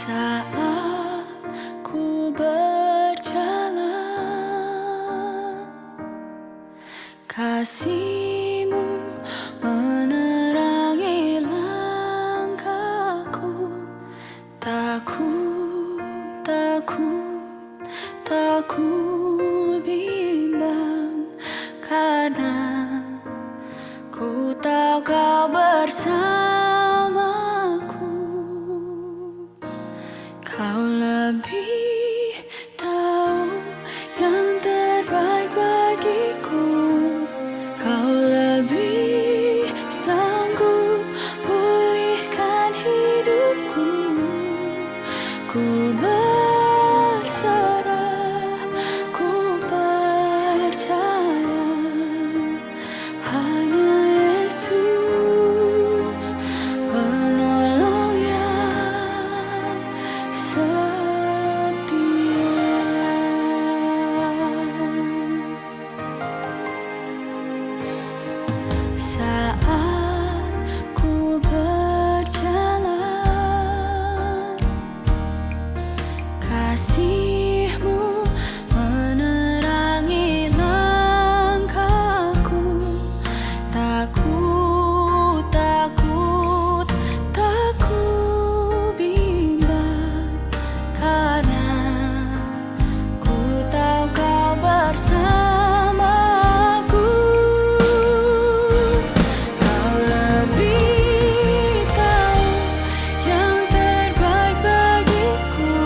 Saat ku berjalan, kasih-Mu menerangi langkahku. Takut, takut, takut bimbang, karena ku tahu Kau bersamaku. Kau lebih tahu yang terbaik bagiku. Kau lebih sanggup pulihkan hidupku. Ku berserah, ku percaya, hanya Yesus penolong yang setia. Saat ku berjalan, kasih-Mu menerangi langkahku. Takut, takut, takut bimbang, karena ku tahu Kau bersamaku. Kau lebih tahu yang terbaik bagiku.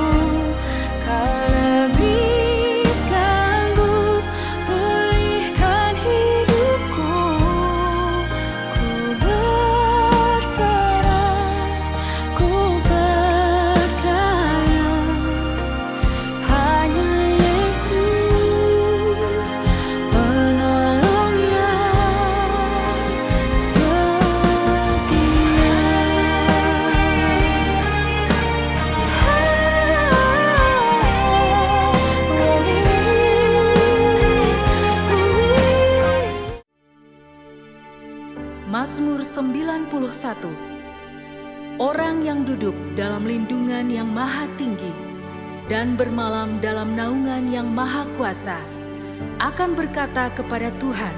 Kau lebih sanggup pulihkan hidupku. Ku berserah, ku percaya, hanya Yesus penolong yang setia. Mazmur 91. Orang yang duduk dalam lindungan yang maha tinggi dan bermalam dalam naungan yang maha kuasa akan berkata kepada Tuhan,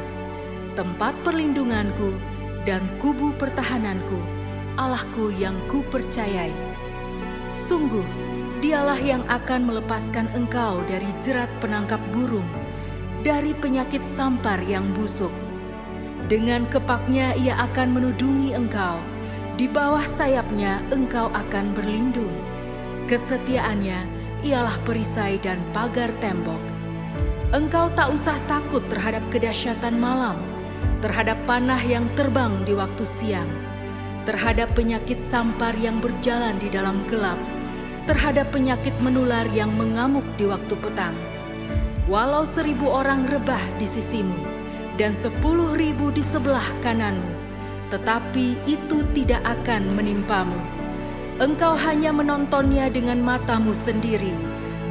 tempat perlindunganku dan kubu pertahananku, Allahku yang kupercayai. Sungguh, Dialah yang akan melepaskan engkau dari jerat penangkap burung, dari penyakit sampar yang busuk. Dengan kepaknya Ia akan menudungi engkau, di bawah sayapnya engkau akan berlindung. Kesetiaannya ialah perisai dan pagar tembok. Engkau tak usah takut terhadap kedahsyatan malam, terhadap panah yang terbang di waktu siang, terhadap penyakit sampar yang berjalan di dalam gelap, terhadap penyakit menular yang mengamuk di waktu petang. Walau 1.000 orang rebah di sisimu dan 10.000 di sebelah kananmu, tetapi itu tidak akan menimpamu. Engkau hanya menontonnya dengan matamu sendiri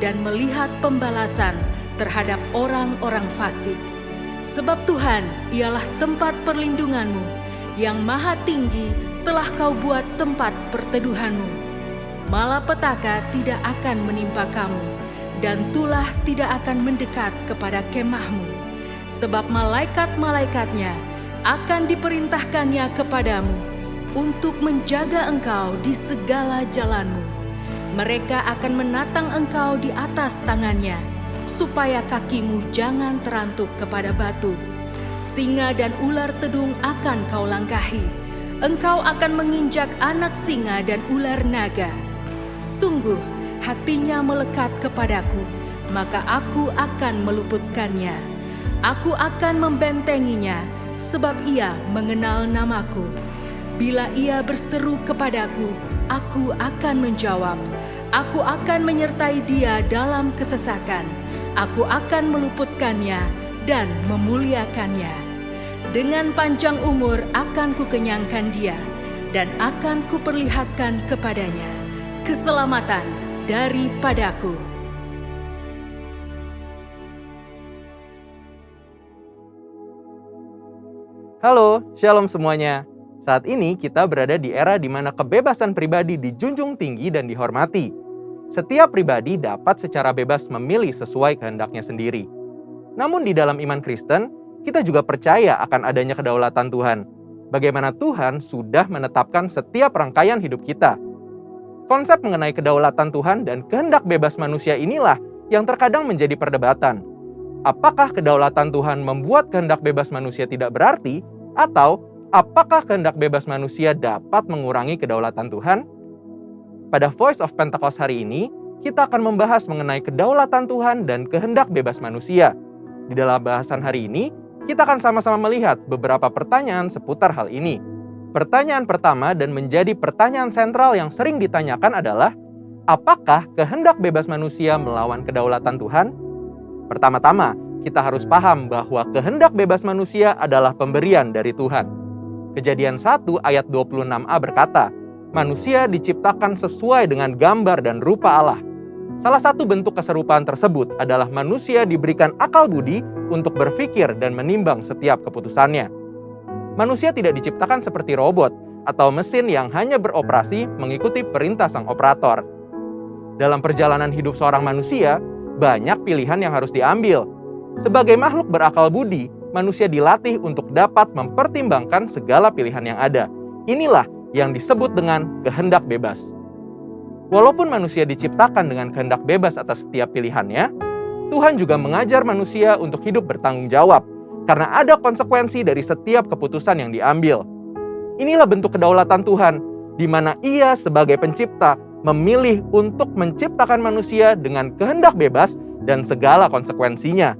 dan melihat pembalasan terhadap orang-orang fasik. Sebab Tuhan ialah tempat perlindunganmu, yang maha tinggi telah Kau buat tempat perteduhanmu. Malapetaka tidak akan menimpa kamu, dan tulah tidak akan mendekat kepada kemahmu. Sebab malaikat-malaikatnya akan diperintahkannya kepadamu untuk menjaga engkau di segala jalanmu. Mereka akan menatang engkau di atas tangannya, supaya kakimu jangan terantuk kepada batu. Singa dan ular tedung akan kau langkahi. Engkau akan menginjak anak singa dan ular naga. Sungguh, hatinya melekat kepadaku, maka aku akan meluputkannya. Aku akan membentenginya, sebab ia mengenal namaku. Bila ia berseru kepadaku, aku akan menjawab. Aku akan menyertai dia dalam kesesakan. Aku akan meluputkannya dan memuliakannya. Dengan panjang umur akan kukenyangkan dia, dan akan kuperlihatkan kepadanya keselamatan daripadaku. Halo, shalom semuanya. Saat ini kita berada di era di mana kebebasan pribadi dijunjung tinggi dan dihormati. Setiap pribadi dapat secara bebas memilih sesuai kehendaknya sendiri. Namun di dalam iman Kristen, kita juga percaya akan adanya kedaulatan Tuhan. Bagaimana Tuhan sudah menetapkan setiap rangkaian hidup kita. Konsep mengenai kedaulatan Tuhan dan kehendak bebas manusia inilah yang terkadang menjadi perdebatan. Apakah kedaulatan Tuhan membuat kehendak bebas manusia tidak berarti? Atau apakah kehendak bebas manusia dapat mengurangi kedaulatan Tuhan? Pada Voice of Pentecost hari ini, kita akan membahas mengenai kedaulatan Tuhan dan kehendak bebas manusia. Di dalam bahasan hari ini, kita akan sama-sama melihat beberapa pertanyaan seputar hal ini. Pertanyaan pertama dan menjadi pertanyaan sentral yang sering ditanyakan adalah, apakah kehendak bebas manusia melawan kedaulatan Tuhan? Pertama-tama, kita harus paham bahwa kehendak bebas manusia adalah pemberian dari Tuhan. Kejadian 1 ayat 26a berkata, manusia diciptakan sesuai dengan gambar dan rupa Allah. Salah satu bentuk keserupaan tersebut adalah manusia diberikan akal budi untuk berpikir dan menimbang setiap keputusannya. Manusia tidak diciptakan seperti robot atau mesin yang hanya beroperasi mengikuti perintah sang operator. Dalam perjalanan hidup seorang manusia, banyak pilihan yang harus diambil. Sebagai makhluk berakal budi, manusia dilatih untuk dapat mempertimbangkan segala pilihan yang ada. Inilah yang disebut dengan kehendak bebas. Walaupun manusia diciptakan dengan kehendak bebas atas setiap pilihannya, Tuhan juga mengajar manusia untuk hidup bertanggung jawab, karena ada konsekuensi dari setiap keputusan yang diambil. Inilah bentuk kedaulatan Tuhan, di mana Ia sebagai pencipta memilih untuk menciptakan manusia dengan kehendak bebas dan segala konsekuensinya.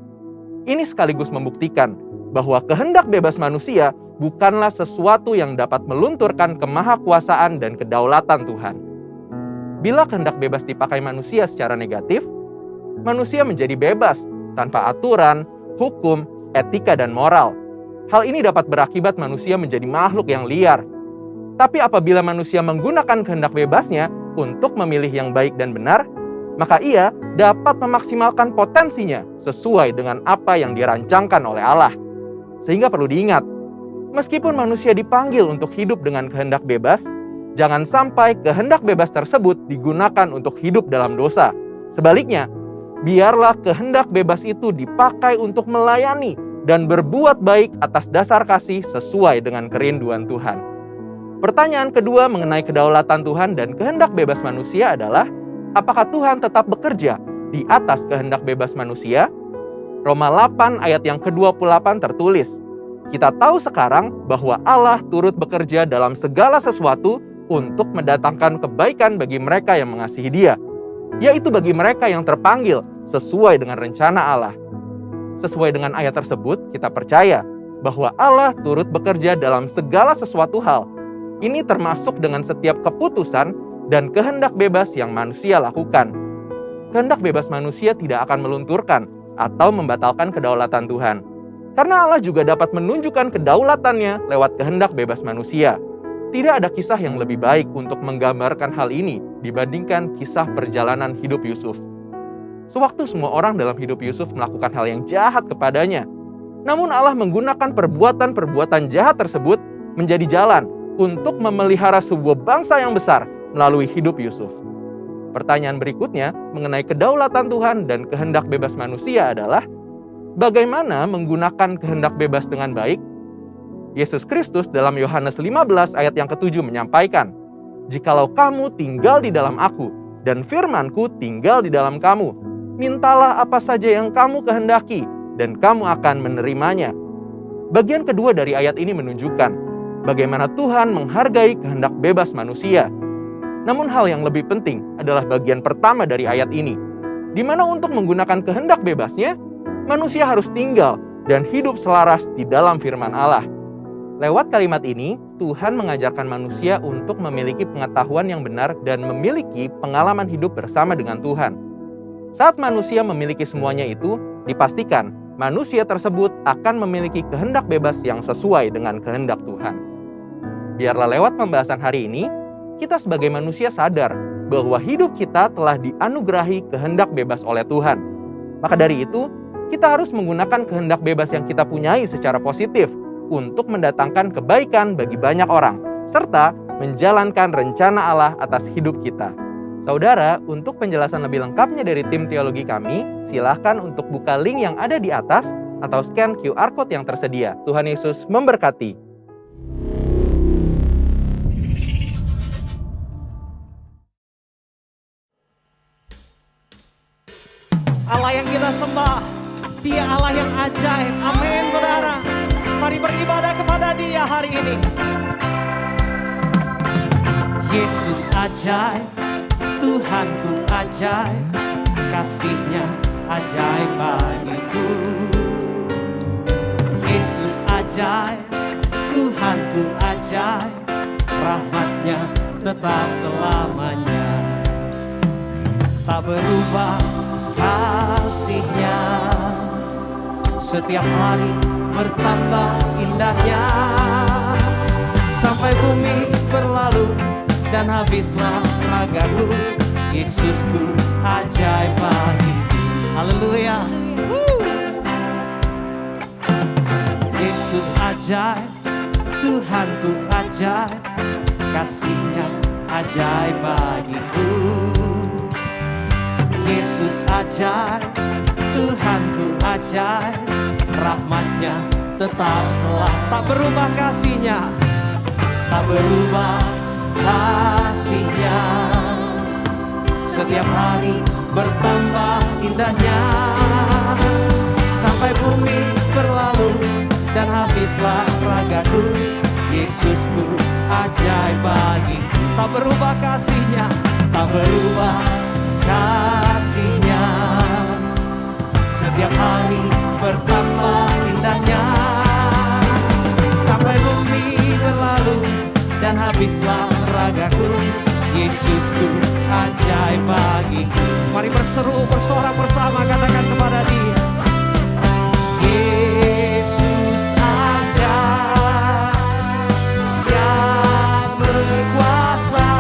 Ini sekaligus membuktikan bahwa kehendak bebas manusia bukanlah sesuatu yang dapat melunturkan kemahakuasaan dan kedaulatan Tuhan. Bila kehendak bebas dipakai manusia secara negatif, manusia menjadi bebas tanpa aturan, hukum, etika, dan moral. Hal ini dapat berakibat manusia menjadi makhluk yang liar. Tapi apabila manusia menggunakan kehendak bebasnya untuk memilih yang baik dan benar, maka ia dapat memaksimalkan potensinya sesuai dengan apa yang dirancangkan oleh Allah. Sehingga perlu diingat, meskipun manusia dipanggil untuk hidup dengan kehendak bebas, jangan sampai kehendak bebas tersebut digunakan untuk hidup dalam dosa. Sebaliknya, biarlah kehendak bebas itu dipakai untuk melayani dan berbuat baik atas dasar kasih sesuai dengan kerinduan Tuhan. Pertanyaan kedua mengenai kedaulatan Tuhan dan kehendak bebas manusia adalah, apakah Tuhan tetap bekerja di atas kehendak bebas manusia? Roma 8 ayat yang ke-28 tertulis, kita tahu sekarang bahwa Allah turut bekerja dalam segala sesuatu untuk mendatangkan kebaikan bagi mereka yang mengasihi Dia, yaitu bagi mereka yang terpanggil sesuai dengan rencana Allah. Sesuai dengan ayat tersebut, kita percaya bahwa Allah turut bekerja dalam segala sesuatu hal. Ini termasuk dengan setiap keputusan dan kehendak bebas yang manusia lakukan. Kehendak bebas manusia tidak akan melunturkan atau membatalkan kedaulatan Tuhan. Karena Allah juga dapat menunjukkan kedaulatannya lewat kehendak bebas manusia. Tidak ada kisah yang lebih baik untuk menggambarkan hal ini dibandingkan kisah perjalanan hidup Yusuf. Sewaktu semua orang dalam hidup Yusuf melakukan hal yang jahat kepadanya, namun Allah menggunakan perbuatan-perbuatan jahat tersebut menjadi jalan untuk memelihara sebuah bangsa yang besar melalui hidup Yusuf. Pertanyaan berikutnya mengenai kedaulatan Tuhan dan kehendak bebas manusia adalah, bagaimana menggunakan kehendak bebas dengan baik? Yesus Kristus dalam Yohanes 15 ayat yang ke-7 menyampaikan, jikalau kamu tinggal di dalam aku dan firman-Ku tinggal di dalam kamu, mintalah apa saja yang kamu kehendaki dan kamu akan menerimanya. Bagian kedua dari ayat ini menunjukkan bagaimana Tuhan menghargai kehendak bebas manusia. Namun hal yang lebih penting adalah bagian pertama dari ayat ini, di mana untuk menggunakan kehendak bebasnya, manusia harus tinggal dan hidup selaras di dalam firman Allah. Lewat kalimat ini, Tuhan mengajarkan manusia untuk memiliki pengetahuan yang benar dan memiliki pengalaman hidup bersama dengan Tuhan. Saat manusia memiliki semuanya itu, dipastikan manusia tersebut akan memiliki kehendak bebas yang sesuai dengan kehendak Tuhan. Biarlah lewat pembahasan hari ini, kita sebagai manusia sadar bahwa hidup kita telah dianugerahi kehendak bebas oleh Tuhan. Maka dari itu, kita harus menggunakan kehendak bebas yang kita punyai secara positif untuk mendatangkan kebaikan bagi banyak orang, serta menjalankan rencana Allah atas hidup kita. Saudara, untuk penjelasan lebih lengkapnya dari tim teologi kami, silahkan untuk buka link yang ada di atas atau scan QR Code yang tersedia. Tuhan Yesus memberkati. Allah yang kita sembah, Dia Allah yang ajaib. Amin, saudara. Mari beribadah kepada Dia hari ini. Yesus ajaib, Tuhanku ajaib, kasih-Nya ajaib bagiku. Yesus ajaib, Tuhanku ajaib, rahmat-Nya tetap selamanya. Tak berubah kasih-Nya, setiap hari bertambah indahnya. Sampai bumi berlalu dan habislah ragaku, Yesusku ajaib bagiku. Haleluya. Yesus ajaib, Tuhanku ajaib, kasih-Nya ajaib bagiku. Yesus ajaib, Tuhanku ajaib, rahmat-Nya tetap selalu. Tak berubah kasih-Nya, tak berubah kasih-Nya, setiap hari bertambah indahnya. Sampai bumi berlalu dan habislah ragaku, Yesusku ajaib bagiku. Tak berubah kasih-Nya, tak berubah kasih-Nya, setiap hari bertambah indahnya. Sampai bumi berlalu dan habislah ragaku, Yesusku ajaib bagiku. Mari berseru, bersorak bersama, katakan kepada Dia. Yesus ajaib, Dia berkuasa,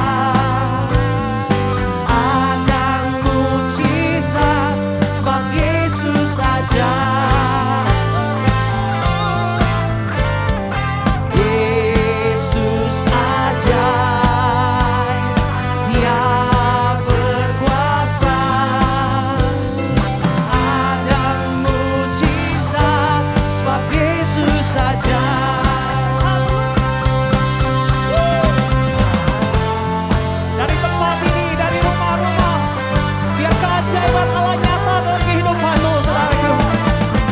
ada mujizat sebab Yesus ajaib. Yesus ajaib, Dia berkuasa, ada mujizat sebab Yesus ajaib. Dari tempat ini, dari rumah-rumah, biar keajaiban Allah nyata dalam kehidupanmu, saudaraku.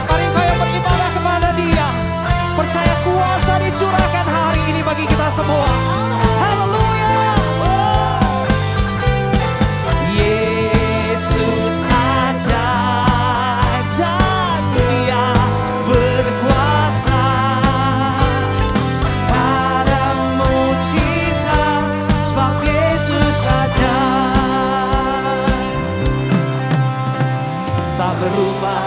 Mari kau beribadah kepada Dia, percaya kuasa dicurahkan hari ini bagi kita semua. Haleluya. Yesus ajaib dan Dia berkuasa, pada mujizat sebab Yesus ajaib. Tak berubah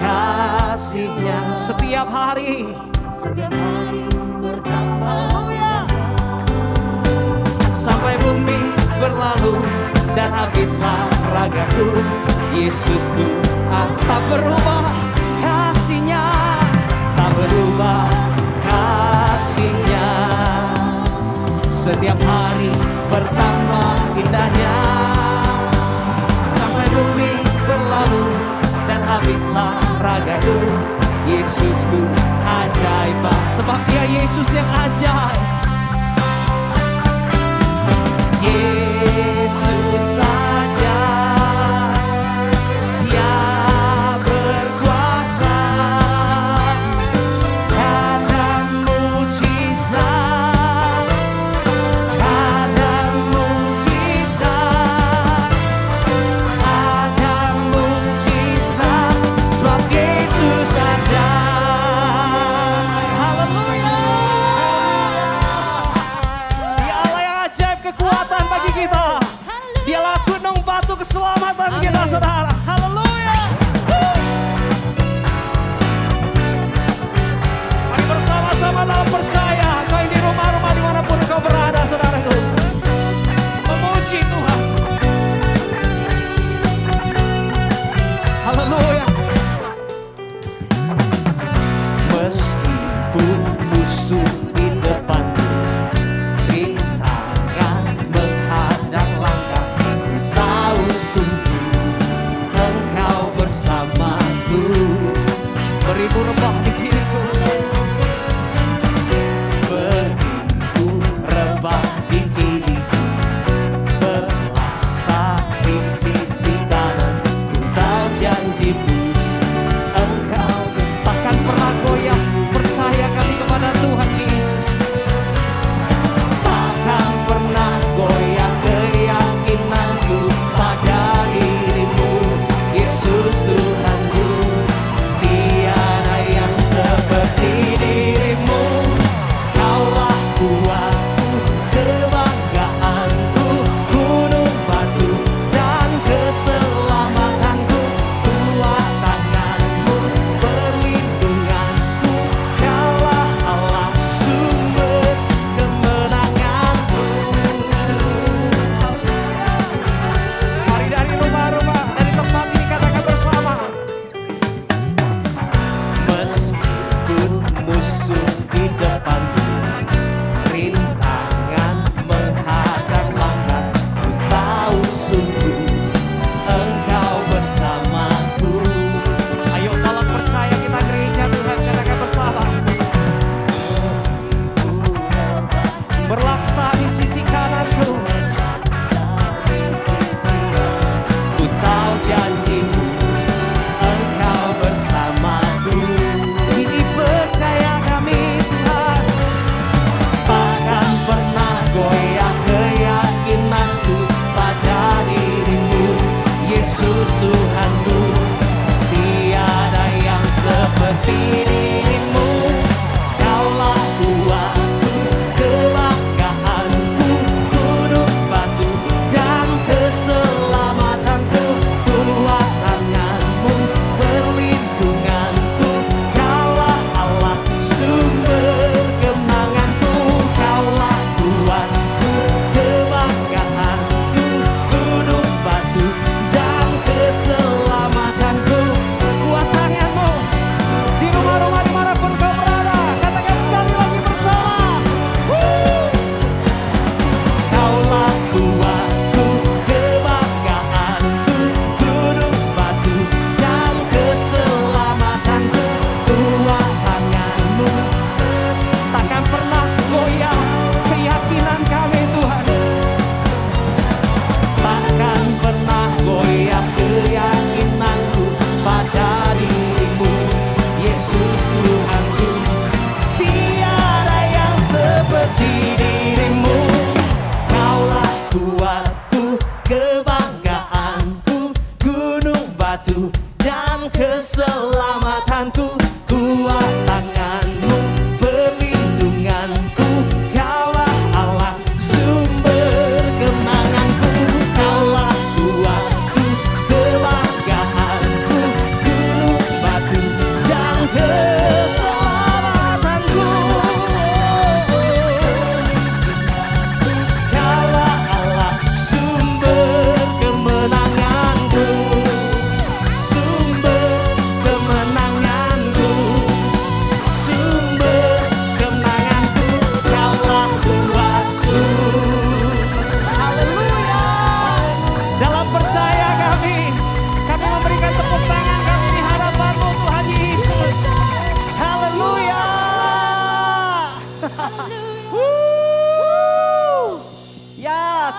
kasih-Nya setiap hari, Setiap hari bertambah. sampai bumi berlalu dan habislah ragaku, Yesusku tak berubah kasih-Nya, tak berubah kasih-Nya, setiap hari bertambah indahnya. Sampai bumi berlalu dan habislah ragaku, Yesusku ajaib, sebab Dia Yesus yang ajaib. Yesus ajaib, Dia berkuasa, ada mujizat, ada mujizat, ada mujizat, sebab Yesus ajaib. Haleluya. Dia Allah yang ajaib, kekuatan bagi kita.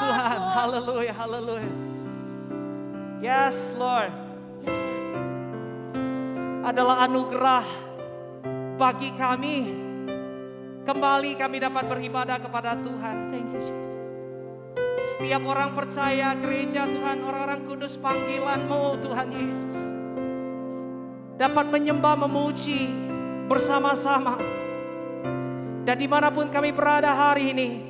Tuhan. Haleluya, haleluya. Yes, Lord. Adalah anugerah bagi kami. Kembali kami dapat beribadah kepada Tuhan. Thank you, Jesus. Setiap orang percaya gereja Tuhan, orang-orang kudus panggilan-Mu Tuhan Yesus. Dapat menyembah, memuji bersama-sama. Dan dimanapun kami berada hari ini,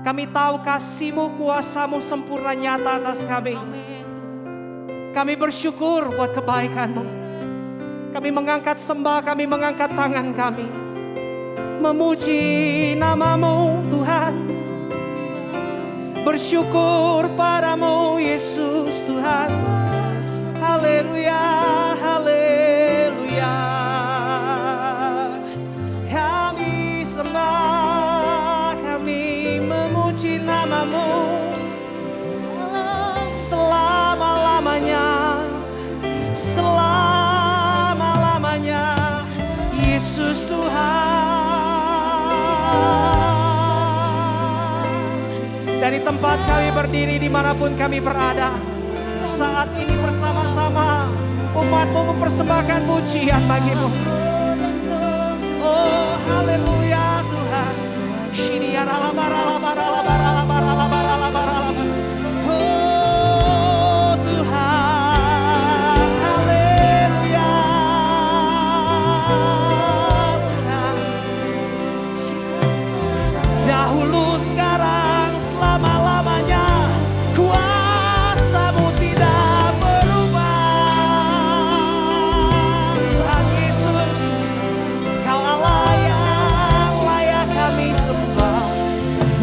kami tahu kasih-Mu, kuasa-Mu sempurna nyata atas kami. Amin. Kami bersyukur buat kebaikan-Mu. Kami mengangkat sembah, kami mengangkat tangan kami. Memuji nama-Mu Tuhan. Bersyukur padamu Yesus Tuhan. Haleluya, haleluya. Kami sembah, kami memuji nama-Mu selama-lamanya, selama-lamanya. Yesus Tuhan. Dari tempat kami berdiri dimanapun kami berada, saat ini bersama-sama umat-Mu mempersembahkan pujian bagi-Mu. Oh haleluya Tuhan. Oh Tuhan, haleluya Tuhan. Dahulu, sekarang, selama-lamanya kuasa-Mu tidak berubah. Tuhan Yesus, Kau Allah yang layak kami sembah,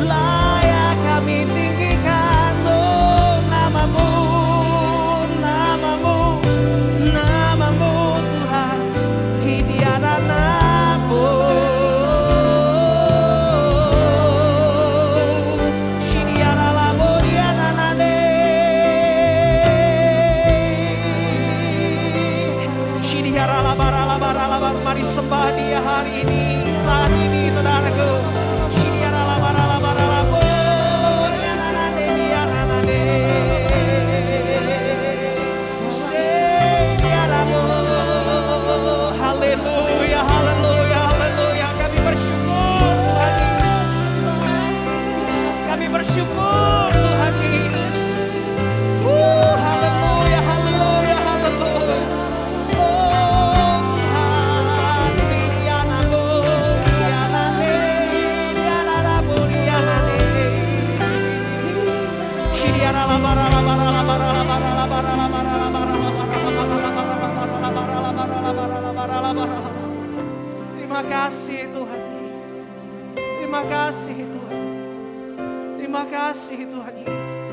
layak kami tinggikan. Oh nama-Mu, nama-Mu, nama-Mu Tuhan, hidiana nama-Mu. Mari sembah Dia hari ini, saat ini saudaraku. Haleluya, haleluya, haleluya. Kami bersyukur Tuhan Yesus. Kami bersyukur Tuhan Yesus. Haleluya, haleluya, haleluya. Oh Tuhan, Dianamu, Dianane, Dianaramu, Dianane. Shidiara la bara la bara la bara la bara la bara la bara la bara la bara la bara la bara la bara la bara la bara la bara la bara la bara. Terima kasih Tuhan Yesus. Terima kasih Tuhan. Terima kasih Tuhan Yesus.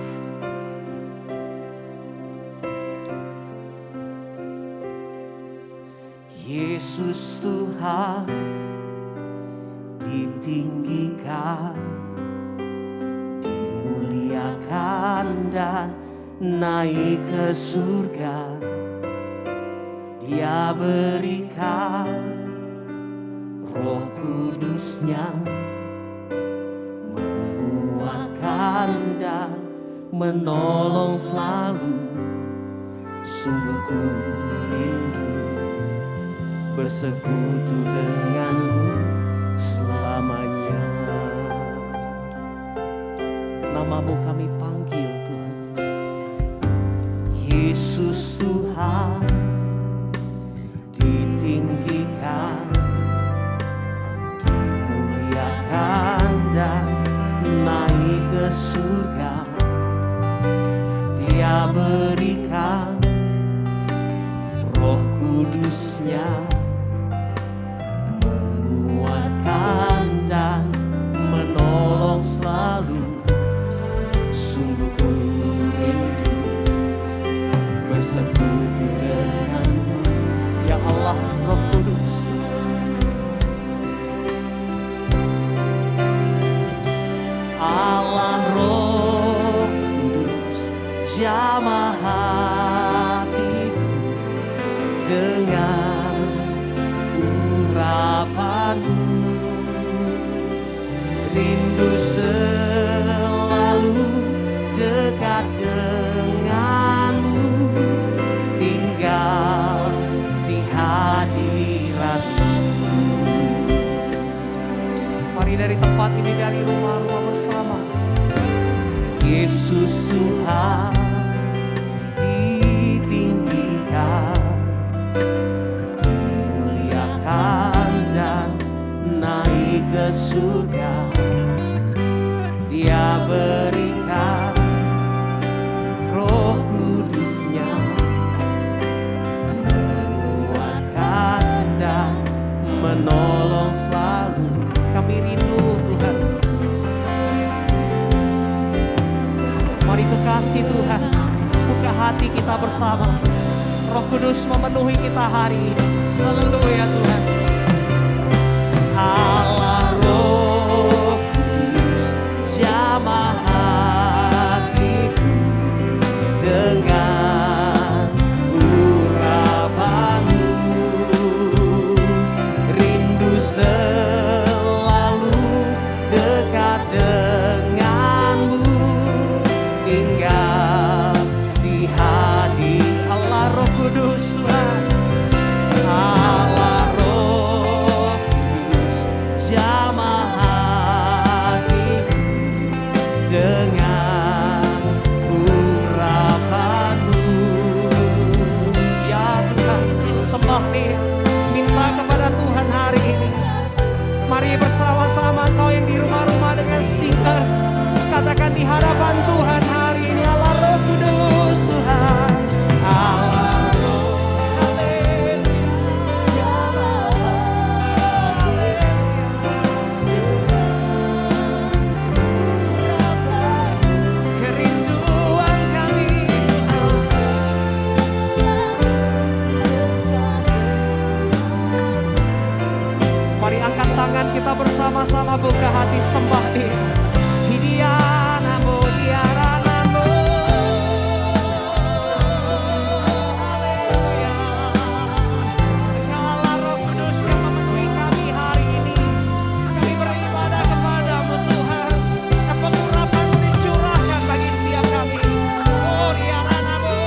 Yesus Tuhan ditinggikan, dimuliakan dan naik ke surga. Dia berikan Roh Kudus-Nya, menguatkan dan menolong selalu. Sungguh ku rindu bersekutu denganmu selamanya. Nama-Mu kami panggil Tuhan. Yesus Tuhan ditinggikan, dimuliakan dan naik ke surga. Dia berikan Roh Kudus-Nya, menguatkan dan menolong selalu. Sungguh ku rindu bersekutu denganmu, ya Allah Roh Kudus. Allah Roh Kudus, jamah hatiku dengan urapanmu. Rindu selalu Yesus Tuhan ditinggikan, dimuliakan dan naik ke surga. Dia berikan Roh Kudusnya, menguatkan dan menolong selalu. Kami rindu Tuhan. Mari kekasih Tuhan, buka hati kita bersama. Roh Kudus memenuhi kita hari ini. Haleluya Tuhan. Allah Roh Kudus, jamah hatiku dengan urapanmu. Rindu selalu dekat denganmu, tinggal di hati. Allah Roh Kudus Tuhan, Allah Roh Kudus, jamah hatiku dengan urapanmu. Ya Tuhan, sembah nih, minta kepada Tuhan hari ini. Mari bersama-sama kau yang di rumah-rumah dengan singers, katakan di hadapan Tuhan hari ini, Allah Roh Kudus Tuhan, Allah Roh, haleluya, kerinduan kami Mari angkat tangan kita bersama-sama, buka hati sembah Dia. Hidianamo, diaranamo. Haleluya. Engkaulah Roh Kudus yang memenuhi kami hari ini. Kami beribadah kepadamu Tuhan. Pengurapan-Mu dicurahkan bagi setiap kami. Oh diaranamo,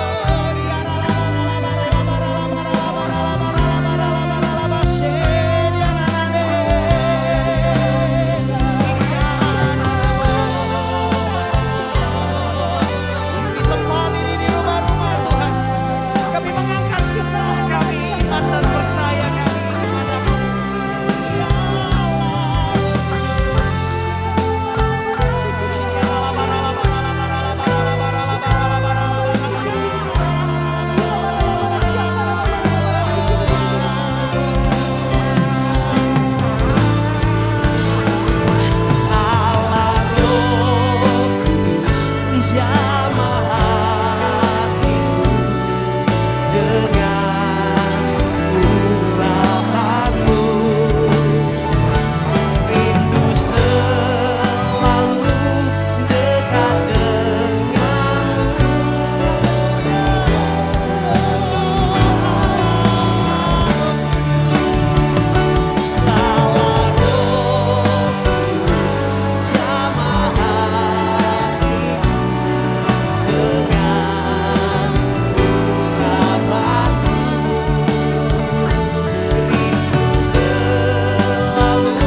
di tempat ini, di rumah-rumah Tuhan, kami mengangkat sembah kami, iman dan percaya kami kepadamu. Ya Allah Roh Kudus, jamah hatiku dengan urapanmu. Rindu selalu dekat denganmu. Allah Roh Kudus, jamah hatiku dengan urapanmu. Rindu selalu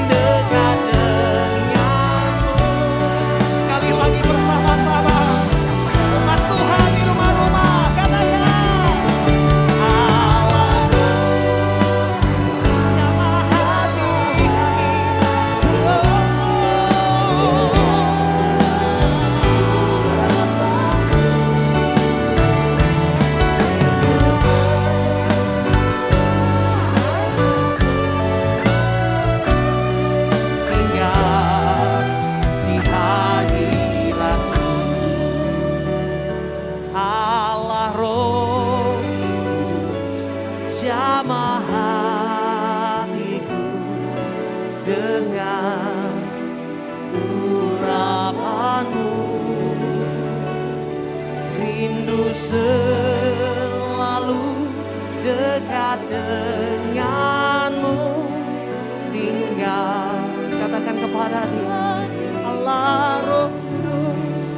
dekat denganmu. Sekali lagi bersama-sama, umat Tuhan di rumah-rumah, katakan Allah jamah hati kami. Tinggal di hadirat-Mu, Allah Roh Kudus, jamah hatiku dengan urapan-Mu. Rindu selalu dekat denganmu, tinggal, katakan kepada Dia, Allah Roh Kudus,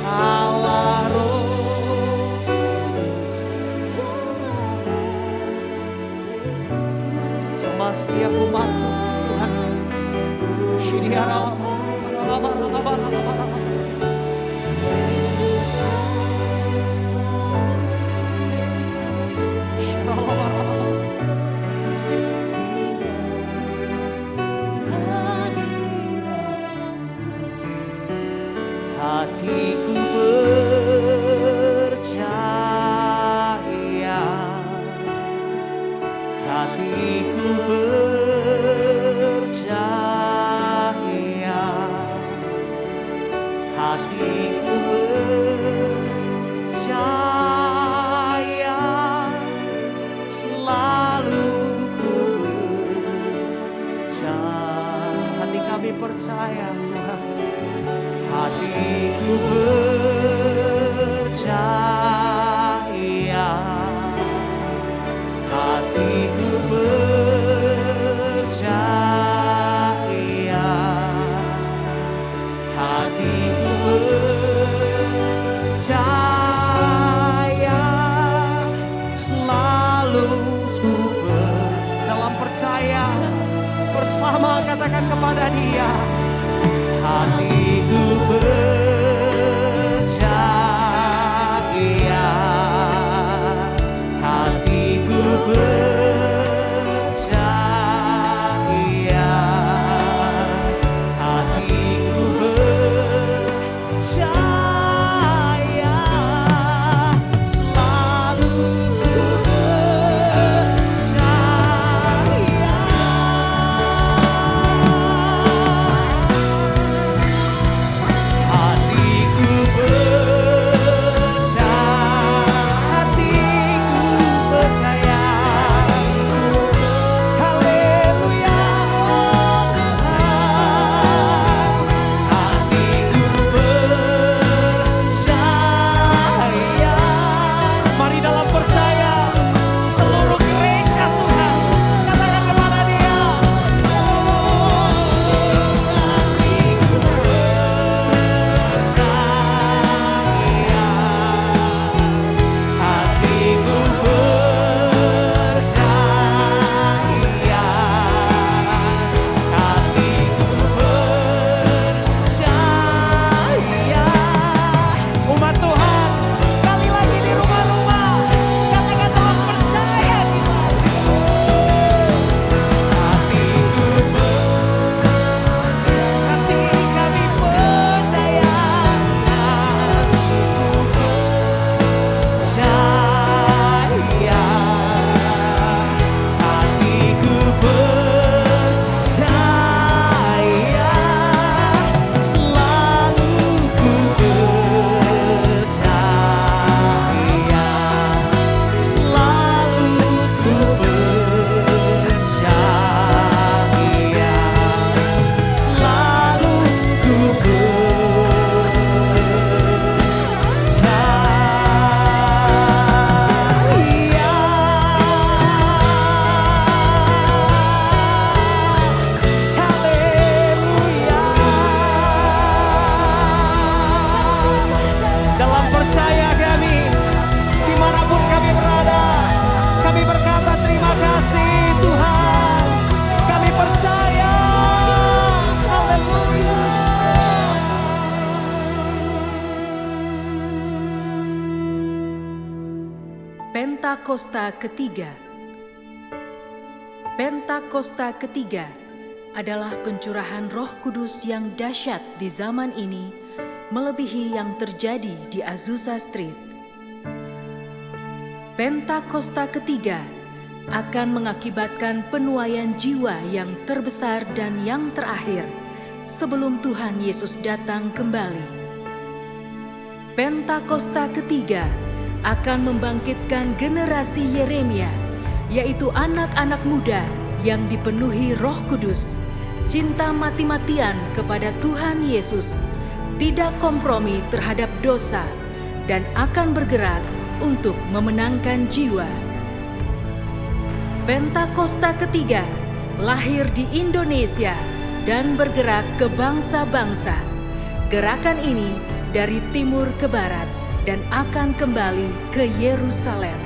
Allah Roh Kudus, coba setiap umat Tuhan. Shiriara, hatiku percaya, hatiku percaya, hatiku percaya, selalu ku percaya. Hati kami percaya Tuhan, hatiku percaya, hatiku percaya, hatiku percaya, selalu ku dalam percaya bersama, katakan kepada Dia, hatiku percaya, hatiku percaya, hatiku percaya, selalu ku percaya. Hatiku percaya, haleluya, oh Tuhan. Hatiku percaya, mari dalam percaya seluruh gereja Tuhan, katakan kepada Dia, hatiku percaya, hatiku percaya, hatiku percaya. Umat Tuhan, sekali lagi di rumah-rumah, katakan dalam percaya kita. Hatiku hati kami percaya, percaya, hatiku percaya, selalu ku percaya, selalu ku percaya, selalu ku percaya. Haleluya. Dalam percaya kami, dimanapun kami berada, kami berkata terima kasih Tuhan. Kami percaya. Haleluya. Pentakosta ketiga. Pentakosta ketiga adalah pencurahan Roh Kudus yang dahsyat di zaman ini, melebihi yang terjadi di Azusa Street. Pentakosta ketiga akan mengakibatkan penuaian jiwa yang terbesar dan yang terakhir sebelum Tuhan Yesus datang kembali. Pentakosta ketiga akan membangkitkan generasi Yeremia, yaitu anak-anak muda yang dipenuhi Roh Kudus, cinta mati-matian kepada Tuhan Yesus, tidak kompromi terhadap dosa, dan akan bergerak untuk memenangkan jiwa. Pentakosta ketiga lahir di Indonesia dan bergerak ke bangsa-bangsa. Gerakan ini dari timur ke barat dan akan kembali ke Yerusalem.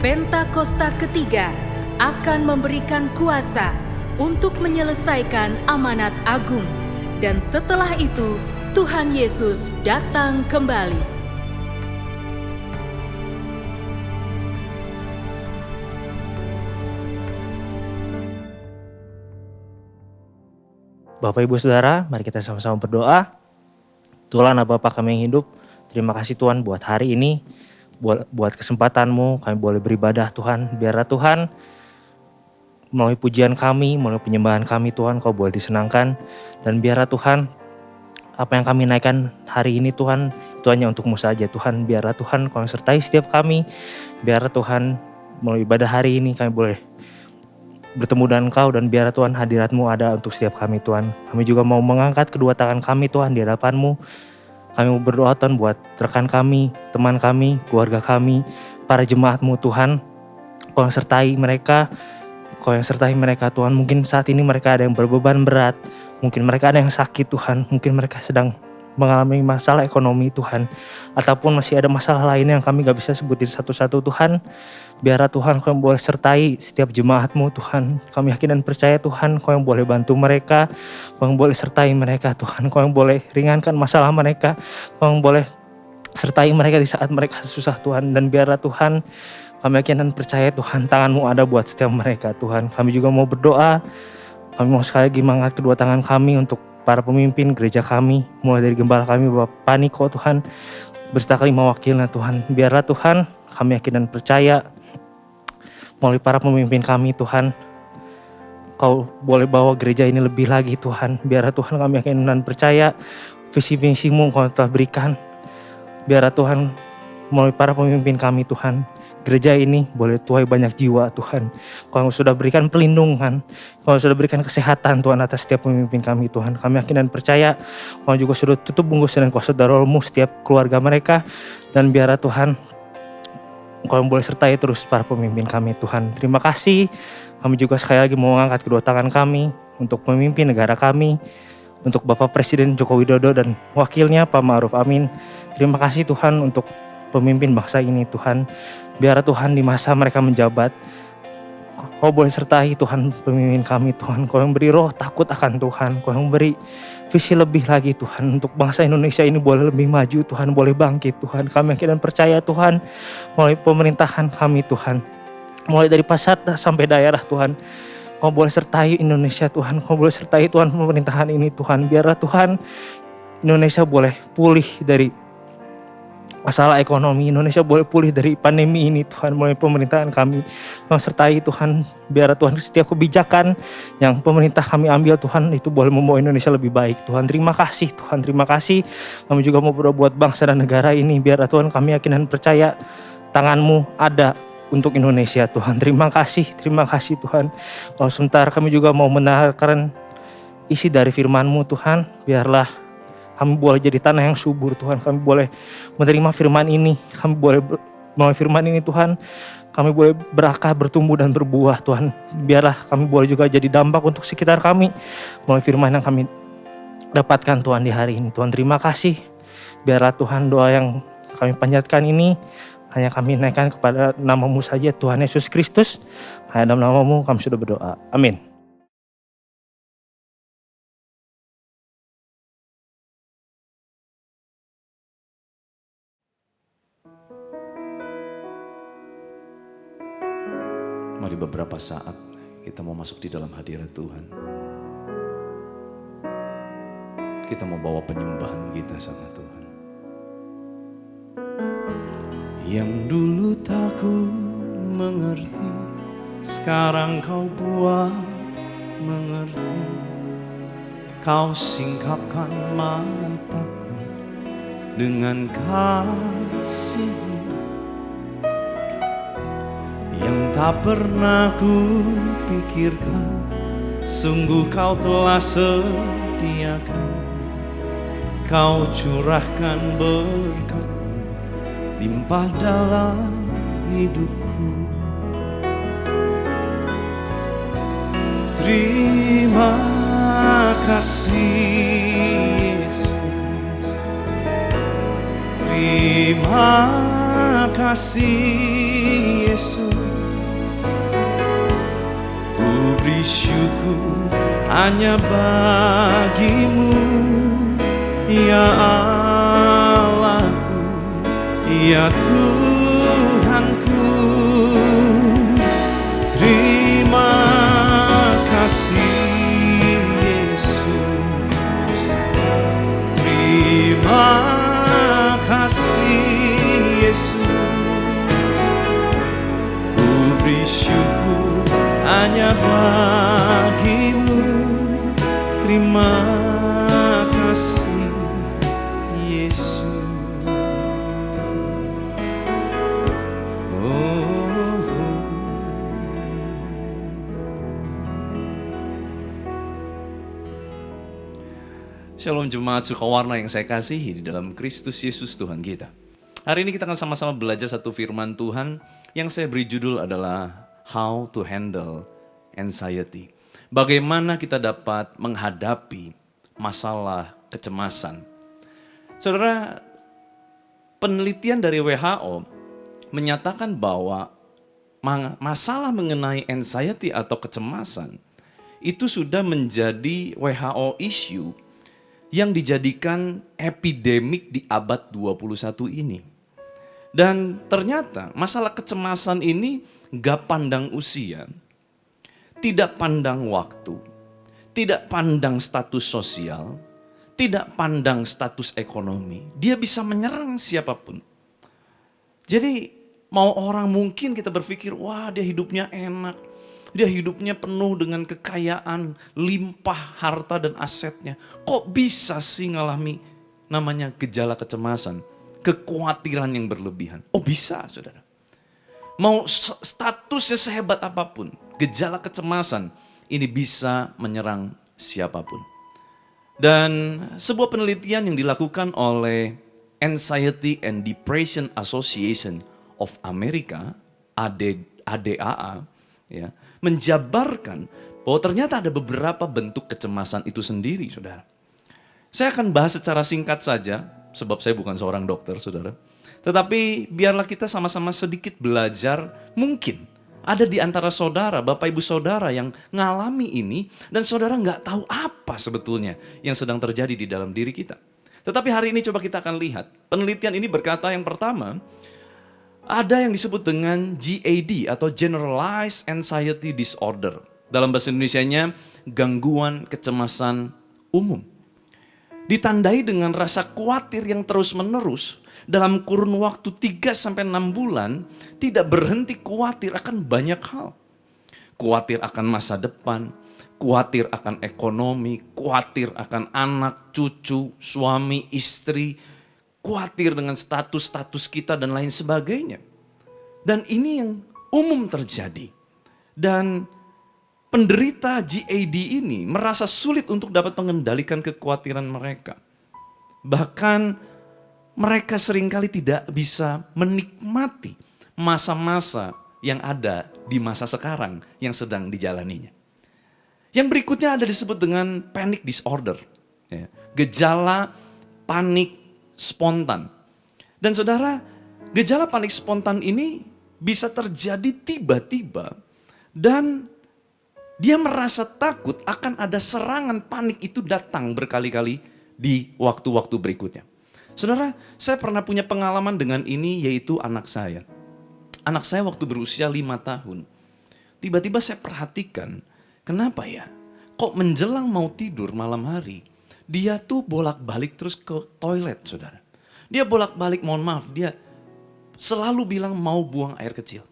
Pentakosta ketiga akan memberikan kuasa untuk menyelesaikan amanat agung, dan setelah itu Tuhan Yesus datang kembali. Bapak Ibu Saudara, mari kita sama-sama berdoa. Tuhan Allah Bapa kami yang hidup, terima kasih Tuhan buat hari ini, buat kesempatan-Mu, kami boleh beribadah Tuhan. Biarlah Tuhan melalui pujian kami, melalui penyembahan kami Tuhan, Kau boleh disenangkan. Dan biarlah Tuhan, apa yang kami naikkan hari ini Tuhan, itu hanya untuk-Mu saja Tuhan. Biarlah Tuhan Kau yang sertai setiap kami. Biarlah Tuhan melalui ibadah hari ini kami boleh bertemu dengan Kau, dan biarlah Tuhan hadirat-Mu ada untuk setiap kami Tuhan. Kami juga mau mengangkat kedua tangan kami Tuhan di hadapan-Mu. Kami mau berdoa Tuhan buat rekan kami, teman kami, keluarga kami, para jemaat-Mu Tuhan. Kau yang sertai mereka, Kau yang sertai mereka Tuhan. Mungkin saat ini mereka ada yang berbeban berat, mungkin mereka ada yang sakit Tuhan, mungkin mereka sedang mengalami masalah ekonomi Tuhan, ataupun masih ada masalah lain yang kami gak bisa sebutin satu-satu Tuhan. Biarlah Tuhan Kau yang boleh sertai setiap jemaat-Mu Tuhan. Kami yakin dan percaya Tuhan Kau yang boleh bantu mereka, Kau yang boleh sertai mereka Tuhan, Kau yang boleh ringankan masalah mereka, Kau yang boleh sertai mereka di saat mereka susah Tuhan. Dan biarlah Tuhan kami yakin dan percaya Tuhan tangan-Mu ada buat setiap mereka Tuhan. Kami juga mau berdoa, kami mau sekali lagi mengangkat kedua tangan kami untuk para pemimpin gereja kami, mulai dari gembala kami Bapak Niko Tuhan, berserta kelima wakilnya Tuhan. Biarlah Tuhan kami yakin dan percaya melalui para pemimpin kami Tuhan, Kau boleh bawa gereja ini lebih lagi Tuhan. Biarlah Tuhan kami yakin dan percaya visi misi-Mu Kau telah berikan. Biarlah Tuhan melalui para pemimpin kami Tuhan, gereja ini boleh tuai banyak jiwa Tuhan. Kau sudah berikan perlindungan, Kau sudah berikan kesehatan Tuhan atas setiap pemimpin kami Tuhan. Kami yakin dan percaya Kau juga sudah tutup bungkus dan kuasa darah-Mu setiap keluarga mereka. Dan biarlah Tuhan Kau yang boleh sertai terus para pemimpin kami Tuhan. Terima kasih. Kami juga sekali lagi mau mengangkat kedua tangan kami untuk pemimpin negara kami, untuk Bapak Presiden Joko Widodo dan wakilnya Pak Ma'ruf Amin. Terima kasih Tuhan untuk pemimpin bangsa ini Tuhan. Biarlah Tuhan di masa mereka menjabat, Kau boleh sertai Tuhan pemimpin kami Tuhan. Kau yang beri roh takut akan Tuhan, Kau yang beri visi lebih lagi Tuhan, untuk bangsa Indonesia ini boleh lebih maju Tuhan, boleh bangkit Tuhan. Kami yakin dan percaya Tuhan melalui pemerintahan kami Tuhan, mulai dari pusat sampai daerah Tuhan, Kau boleh sertai Indonesia Tuhan. Kau boleh sertai Tuhan pemerintahan ini Tuhan. Biarlah Tuhan Indonesia boleh pulih dari masalah ekonomi, Indonesia boleh pulih dari pandemi ini Tuhan, melalui pemerintahan kami. Kau sertai Tuhan, biarlah Tuhan setiap kebijakan yang pemerintah kami ambil Tuhan, itu boleh membawa Indonesia lebih baik Tuhan. Terima kasih Tuhan, terima kasih. Kami juga mau berdoa buat bangsa dan negara ini. Biarlah Tuhan kami yakin dan percaya tangan-Mu ada untuk Indonesia Tuhan. Terima kasih Tuhan. Kalau sebentar kami juga mau mendengarkan isi dari firman-Mu Tuhan. Biarlah kami boleh jadi tanah yang subur Tuhan. Kami boleh menerima firman ini. Kami boleh melalui firman ini Tuhan, kami boleh berakar, bertumbuh dan berbuah Tuhan. Biarlah kami boleh juga jadi dampak untuk sekitar kami melalui firman yang kami dapatkan Tuhan di hari ini. Tuhan terima kasih. Biarlah Tuhan doa yang kami panjatkan ini hanya kami naikkan kepada nama-Mu saja Tuhan Yesus Kristus. Hanya dalam nama-Mu kami sudah berdoa. Amin. Mari beberapa saat kita mau masuk di dalam hadirat Tuhan. Kita mau bawa penyembahan kita sama Tuhan. Yang dulu tak ku mengerti, sekarang Kau buat mengerti. Kau singkapkan mataku dengan kasih yang tak pernah ku pikirkan. Sungguh Kau telah sediakan, Kau curahkan berkat-Mu limpah dalam hidupku. Terima kasih Yesus, terima kasih Yesus. Ku beri syukur hanya bagi-Mu, ya Allahku, ya Tuhanku. Terima kasih Yesus, terima Shalom jemaat Sukawarna yang saya kasihi di dalam Kristus Yesus Tuhan kita. Hari ini kita akan sama-sama belajar satu firman Tuhan yang saya beri judul adalah How to Handle Anxiety. Bagaimana kita dapat menghadapi masalah kecemasan. Saudara, penelitian dari WHO menyatakan bahwa masalah mengenai anxiety atau kecemasan itu sudah menjadi WHO issue yang dijadikan epidemik di abad 21 ini. Dan ternyata masalah kecemasan ini gak pandang usia, tidak pandang waktu, tidak pandang status sosial, tidak pandang status ekonomi. Dia bisa menyerang siapapun. Jadi mau orang mungkin kita berpikir, wah dia hidupnya enak, dia hidupnya penuh dengan kekayaan, limpah harta dan asetnya. Kok bisa sih ngalami namanya gejala kecemasan? Kekhawatiran yang berlebihan. Oh bisa, saudara. Mau statusnya sehebat apapun, gejala kecemasan ini bisa menyerang siapapun. Dan sebuah penelitian yang dilakukan oleh Anxiety and Depression Association of America, ADAA, ya, menjabarkan bahwa ternyata ada beberapa bentuk kecemasan itu sendiri, saudara. Saya akan bahas secara singkat saja, sebab saya bukan seorang dokter, saudara. Tetapi biarlah kita sama-sama sedikit belajar, mungkin ada di antara saudara, Bapak Ibu Saudara yang ngalami ini, dan saudara nggak tahu apa sebetulnya yang sedang terjadi di dalam diri kita. Tetapi hari ini coba kita akan lihat, penelitian ini berkata yang pertama, ada yang disebut dengan GAD atau Generalized Anxiety Disorder. Dalam bahasa Indonesianya, gangguan kecemasan umum. Ditandai dengan rasa khawatir yang terus-menerus dalam kurun waktu 3-6 bulan, tidak berhenti khawatir akan banyak hal. Khawatir akan masa depan, khawatir akan ekonomi, khawatir akan anak, cucu, suami, istri, khawatir dengan status-status kita dan lain sebagainya. Dan ini yang umum terjadi. Dan penderita GAD ini merasa sulit untuk dapat mengendalikan kekhawatiran mereka. Bahkan mereka seringkali tidak bisa menikmati masa-masa yang ada di masa sekarang yang sedang dijalaninya. Yang berikutnya ada disebut dengan panic disorder. Ya, gejala panik spontan. Dan saudara, gejala panik spontan ini bisa terjadi tiba-tiba dan dia merasa takut akan ada serangan panik itu datang berkali-kali di waktu-waktu berikutnya. Saudara, saya pernah punya pengalaman dengan ini, yaitu anak saya. Anak saya waktu berusia 5 tahun. Tiba-tiba saya perhatikan, kenapa ya? Kok menjelang mau tidur malam hari, dia tuh bolak-balik terus ke toilet, saudara. Dia bolak-balik, mohon maaf, dia selalu bilang mau buang air kecil.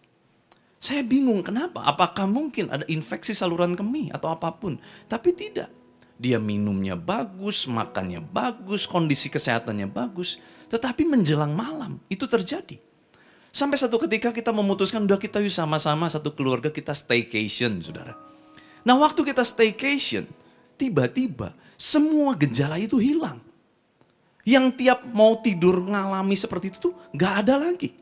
Saya bingung kenapa, apakah mungkin ada infeksi saluran kemih atau apapun. Tapi tidak, dia minumnya bagus, makannya bagus, kondisi kesehatannya bagus. Tetapi menjelang malam itu terjadi. Sampai satu ketika kita memutuskan, udah kita yuk sama-sama satu keluarga kita staycation, saudara. Nah waktu kita staycation, tiba-tiba semua gejala itu hilang. Yang tiap mau tidur ngalami seperti itu tuh gak ada lagi.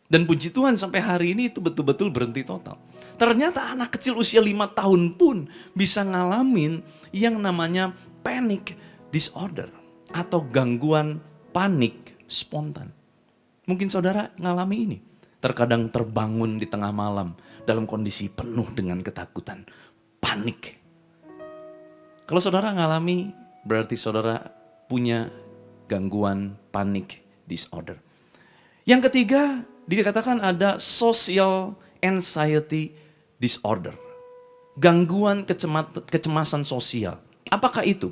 Dan puji Tuhan sampai hari ini itu betul-betul berhenti total. Ternyata anak kecil usia 5 tahun pun bisa ngalamin yang namanya panic disorder atau gangguan panik spontan. Mungkin saudara ngalami ini. Terkadang terbangun di tengah malam dalam kondisi penuh dengan ketakutan, panik. Kalau saudara ngalami berarti saudara punya gangguan panik disorder. Yang ketiga, dikatakan ada social anxiety disorder. Gangguan kecemasan sosial. Apakah itu?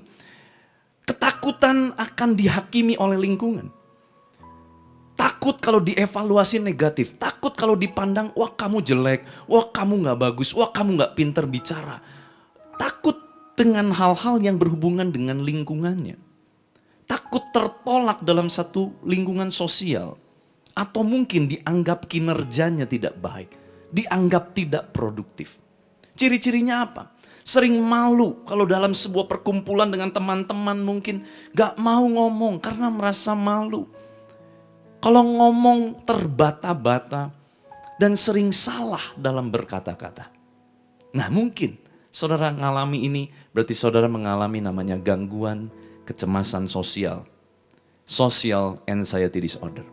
Ketakutan akan dihakimi oleh lingkungan. Takut kalau dievaluasi negatif. Takut kalau dipandang, wah kamu jelek, wah kamu gak bagus, wah kamu gak pinter bicara. Takut dengan hal-hal yang berhubungan dengan lingkungannya. Takut tertolak dalam satu lingkungan sosial. Atau mungkin dianggap kinerjanya tidak baik, dianggap tidak produktif. Ciri-cirinya apa? Sering malu kalau dalam sebuah perkumpulan dengan teman-teman mungkin gak mau ngomong karena merasa malu. Kalau ngomong terbata-bata dan sering salah dalam berkata-kata. Nah mungkin saudara mengalami ini berarti saudara mengalami namanya gangguan kecemasan sosial. Social anxiety disorder.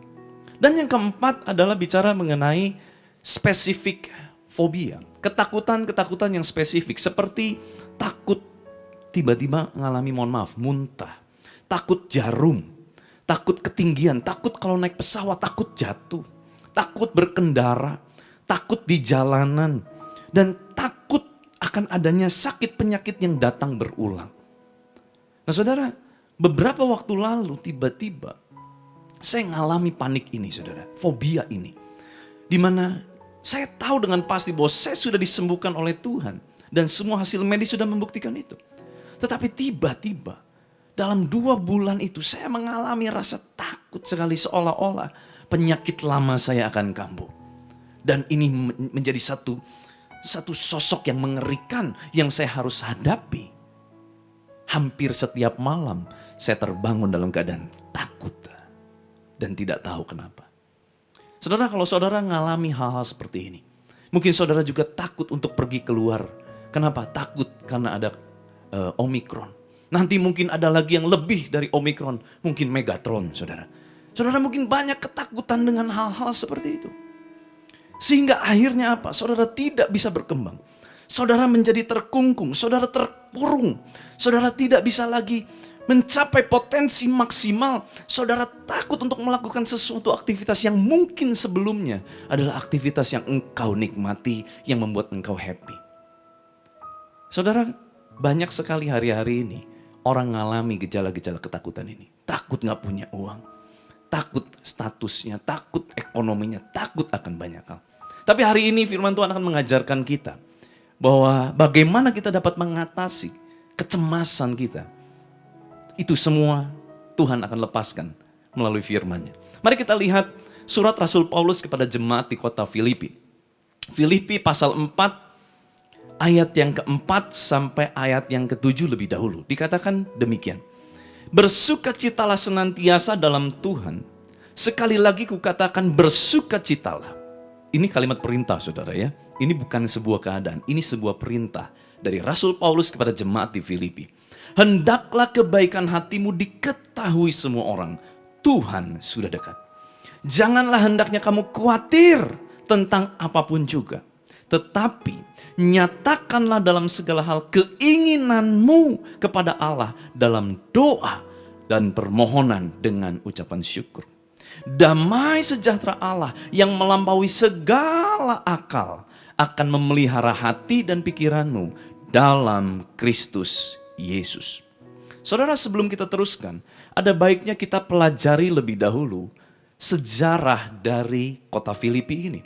Dan yang keempat adalah bicara mengenai spesifik fobia. Ketakutan-ketakutan yang spesifik seperti takut tiba-tiba mengalami muntah, takut jarum, takut ketinggian, takut kalau naik pesawat, takut jatuh, takut berkendara, takut di jalanan, dan takut akan adanya sakit penyakit yang datang berulang. Nah saudara, beberapa waktu lalu tiba-tiba saya mengalami panik ini saudara, fobia ini. Di mana saya tahu dengan pasti bahwa saya sudah disembuhkan oleh Tuhan. Dan semua hasil medis sudah membuktikan itu. Tetapi tiba-tiba dalam 2 bulan itu saya mengalami rasa takut sekali seolah-olah penyakit lama saya akan kambuh. Dan ini menjadi satu sosok yang mengerikan yang saya harus hadapi. Hampir setiap malam saya terbangun dalam keadaan takut dan tidak tahu kenapa. Saudara, kalau saudara mengalami hal-hal seperti ini, mungkin saudara juga takut untuk pergi keluar. Kenapa? Takut karena ada Omikron. Nanti mungkin ada lagi yang lebih dari Omikron, mungkin Megatron, saudara. Saudara mungkin banyak ketakutan dengan hal-hal seperti itu. Sehingga akhirnya apa? Saudara tidak bisa berkembang. Saudara menjadi terkungkung, saudara terkurung. Saudara tidak bisa lagi mencapai potensi maksimal. Saudara takut untuk melakukan sesuatu aktivitas yang mungkin sebelumnya adalah aktivitas yang engkau nikmati, yang membuat engkau happy. Saudara, banyak sekali hari-hari ini orang mengalami gejala-gejala ketakutan ini. Takut gak punya uang, takut statusnya, takut ekonominya, takut akan banyak hal. Tapi hari ini firman Tuhan akan mengajarkan kita bahwa bagaimana kita dapat mengatasi kecemasan kita. Itu semua Tuhan akan lepaskan melalui firman-Nya. Mari kita lihat surat Rasul Paulus kepada jemaat di kota Filipi. Filipi pasal 4 ayat yang keempat sampai ayat yang ke-7 lebih dahulu. Dikatakan demikian. Bersukacitalah senantiasa dalam Tuhan. Sekali lagi kukatakan bersukacitalah. Ini kalimat perintah saudara ya. Ini bukan sebuah keadaan, ini sebuah perintah dari Rasul Paulus kepada jemaat di Filipi. Hendaklah kebaikan hatimu diketahui semua orang. Tuhan sudah dekat. Janganlah hendaknya kamu khawatir tentang apapun juga. Tetapi nyatakanlah dalam segala hal keinginanmu kepada Allah dalam doa dan permohonan dengan ucapan syukur. Damai sejahtera Allah yang melampaui segala akal akan memelihara hati dan pikiranmu dalam Kristus Yesus. Saudara, sebelum kita teruskan, ada baiknya kita pelajari lebih dahulu sejarah dari kota Filipi ini.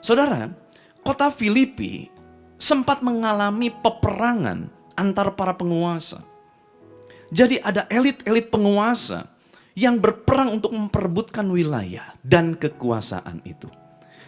Saudara, kota Filipi sempat mengalami peperangan antar para penguasa. Jadi ada elit-elit penguasa yang berperang untuk memperebutkan wilayah dan kekuasaan itu.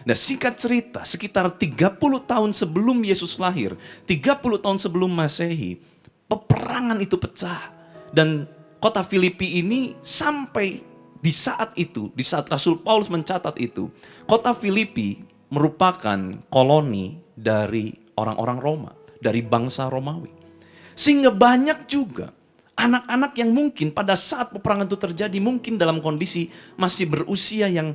Nah, singkat cerita, sekitar 30 tahun sebelum Yesus lahir, 30 tahun sebelum Masehi, peperangan itu pecah. Dan kota Filipi ini sampai di saat itu, di saat Rasul Paulus mencatat itu, kota Filipi merupakan koloni dari orang-orang Roma, dari bangsa Romawi. Sehingga banyak juga anak-anak yang mungkin pada saat peperangan itu terjadi, mungkin dalam kondisi masih berusia yang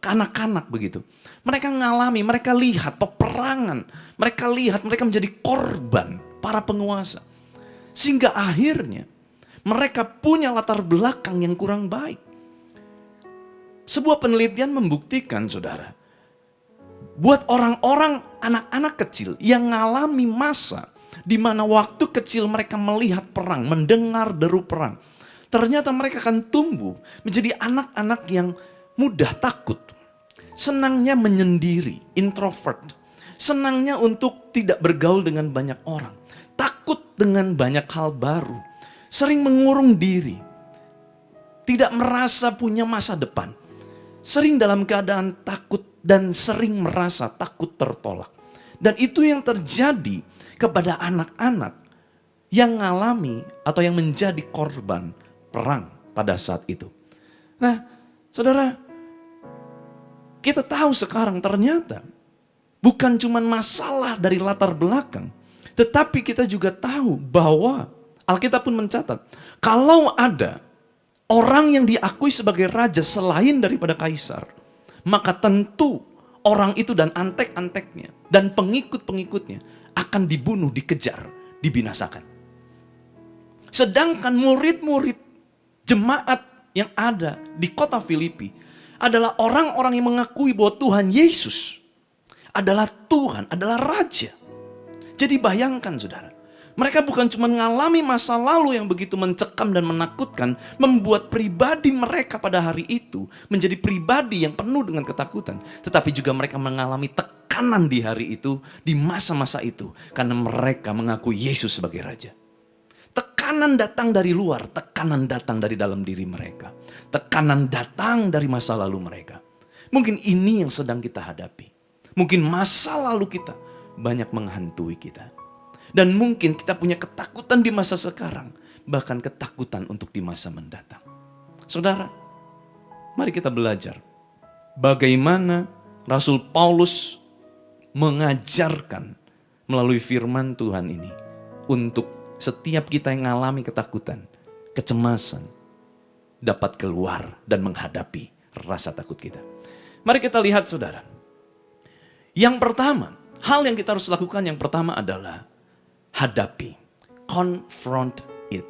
kanak-kanak begitu. Mereka mengalami, mereka lihat peperangan, mereka menjadi korban para penguasa. Sehingga akhirnya mereka punya latar belakang yang kurang baik. Sebuah penelitian membuktikan, saudara, buat orang-orang anak-anak kecil yang mengalami masa di mana waktu kecil mereka melihat perang, mendengar deru perang, ternyata mereka akan tumbuh menjadi anak-anak yang mudah takut, senangnya menyendiri, introvert, senangnya untuk tidak bergaul dengan banyak orang, takut dengan banyak hal baru, sering mengurung diri, tidak merasa punya masa depan, sering dalam keadaan takut dan sering merasa takut tertolak. Dan itu yang terjadi kepada anak-anak yang mengalami atau yang menjadi korban perang pada saat itu. Nah, saudara, kita tahu sekarang ternyata bukan cuma masalah dari latar belakang, tetapi kita juga tahu bahwa Alkitab pun mencatat, kalau ada orang yang diakui sebagai raja selain daripada kaisar, maka tentu orang itu dan antek-anteknya dan pengikut-pengikutnya akan dibunuh, dikejar, dibinasakan. Sedangkan murid-murid jemaat yang ada di kota Filipi adalah orang-orang yang mengakui bahwa Tuhan Yesus adalah Tuhan, adalah Raja. Jadi bayangkan saudara, mereka bukan cuma mengalami masa lalu yang begitu mencekam dan menakutkan, membuat pribadi mereka pada hari itu menjadi pribadi yang penuh dengan ketakutan. Tetapi juga mereka mengalami tekanan di hari itu, di masa-masa itu. Karena mereka mengakui Yesus sebagai Raja. Tekanan datang dari luar, tekanan datang dari dalam diri mereka. Tekanan datang dari masa lalu mereka. Mungkin ini yang sedang kita hadapi. Mungkin masa lalu kita banyak menghantui kita. Dan mungkin kita punya ketakutan di masa sekarang, bahkan ketakutan untuk di masa mendatang. Saudara, mari kita belajar bagaimana Rasul Paulus mengajarkan melalui firman Tuhan ini untuk setiap kita yang mengalami ketakutan, kecemasan, dapat keluar dan menghadapi rasa takut kita. Mari kita lihat saudara. Yang pertama, hal yang kita harus lakukan yang pertama adalah hadapi. Confront it.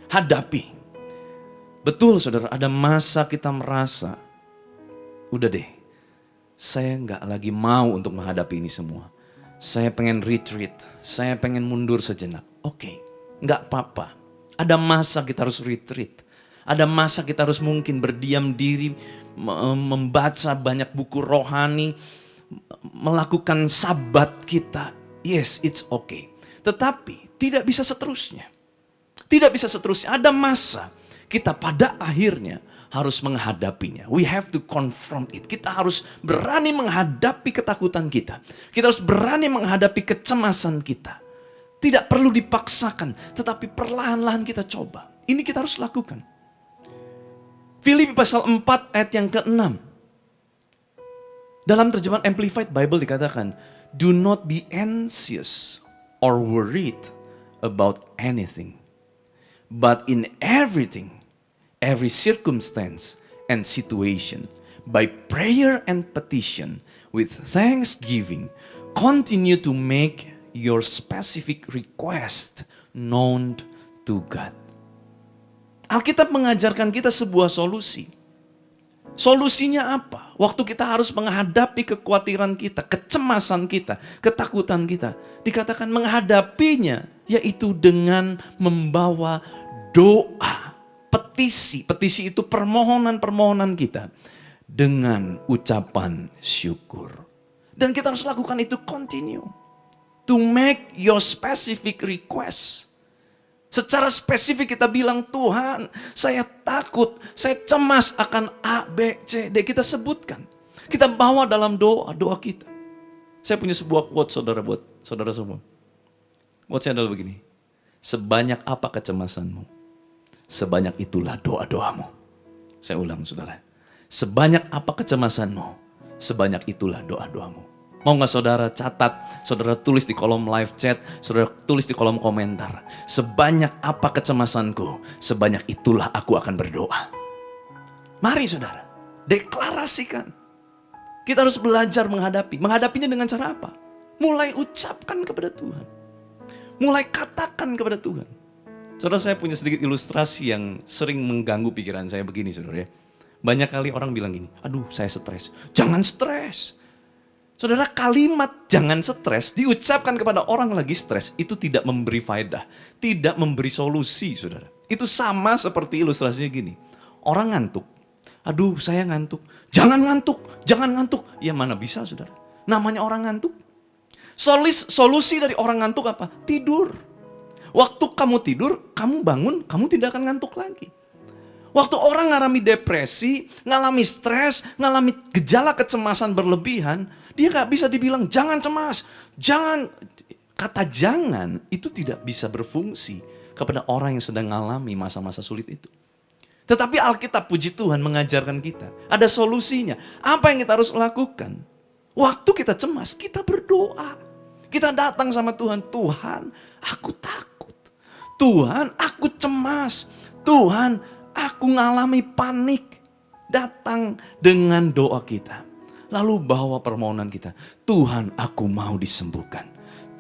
Hadapi. Betul saudara, ada masa kita merasa, udah deh, saya nggak lagi mau untuk menghadapi ini semua. Saya pengen retreat, saya pengen mundur sejenak. Oke, nggak apa-apa. Ada masa kita harus retreat. Ada masa kita harus mungkin berdiam diri, membaca banyak buku rohani, melakukan sabat kita. Yes, it's okay. Tetapi tidak bisa seterusnya. Tidak bisa seterusnya. Ada masa kita pada akhirnya harus menghadapinya. We have to confront it. Kita harus berani menghadapi ketakutan kita. Kita harus berani menghadapi kecemasan kita. Tidak perlu dipaksakan, tetapi perlahan-lahan kita coba. Ini kita harus lakukan. Filipi pasal 4 ayat yang ke-6. Dalam terjemahan Amplified Bible dikatakan, do not be anxious or worried about anything. But in everything, every circumstance and situation, by prayer and petition, with thanksgiving, continue to make your specific request known to God. Alkitab mengajarkan kita sebuah solusi. Solusinya apa? Waktu kita harus menghadapi kekhawatiran kita, kecemasan kita, ketakutan kita. Dikatakan menghadapinya, yaitu dengan membawa doa, petisi. Petisi itu permohonan-permohonan kita dengan ucapan syukur. Dan kita harus lakukan itu continue. To make your specific request. Secara spesifik kita bilang, Tuhan, saya takut, saya cemas akan A, B, C, D. Kita sebutkan. Kita bawa dalam doa kita. Saya punya sebuah quote saudara buat saudara semua. Quote-nya adalah begini. Sebanyak apa kecemasanmu, sebanyak itulah doa-doamu. Saya ulang saudara. Sebanyak apa kecemasanmu, sebanyak itulah doa-doamu. Mau gak saudara catat, saudara tulis di kolom live chat, saudara tulis di kolom komentar. Sebanyak apa kecemasanku, sebanyak itulah aku akan berdoa. Mari saudara, deklarasikan. Kita harus belajar menghadapi. Menghadapinya dengan cara apa? Mulai ucapkan kepada Tuhan. Mulai katakan kepada Tuhan. Saudara, saya punya sedikit ilustrasi yang sering mengganggu pikiran saya begini saudara ya. Banyak kali orang bilang gini, aduh saya stres. Jangan stres. Saudara, kalimat jangan stres diucapkan kepada orang lagi stres itu tidak memberi faedah, tidak memberi solusi, saudara. Itu sama seperti ilustrasinya gini. Orang ngantuk. Aduh, saya ngantuk. Jangan ngantuk, jangan ngantuk. Ya mana bisa, saudara. Namanya orang ngantuk. Solusi dari orang ngantuk apa? Tidur. Waktu kamu tidur, kamu bangun, kamu tidak akan ngantuk lagi. Waktu orang ngalami depresi, ngalami stres, ngalami gejala kecemasan berlebihan, dia gak bisa dibilang jangan cemas, jangan. Kata jangan itu tidak bisa berfungsi kepada orang yang sedang mengalami masa-masa sulit itu. Tetapi Alkitab, puji Tuhan, mengajarkan kita. Ada solusinya. Apa yang kita harus lakukan? Waktu kita cemas, kita berdoa. Kita datang sama Tuhan. Tuhan, aku takut. Tuhan, aku cemas. Tuhan, aku ngalami panik. Datang dengan doa kita. Lalu bawa permohonan kita. Tuhan, aku mau disembuhkan.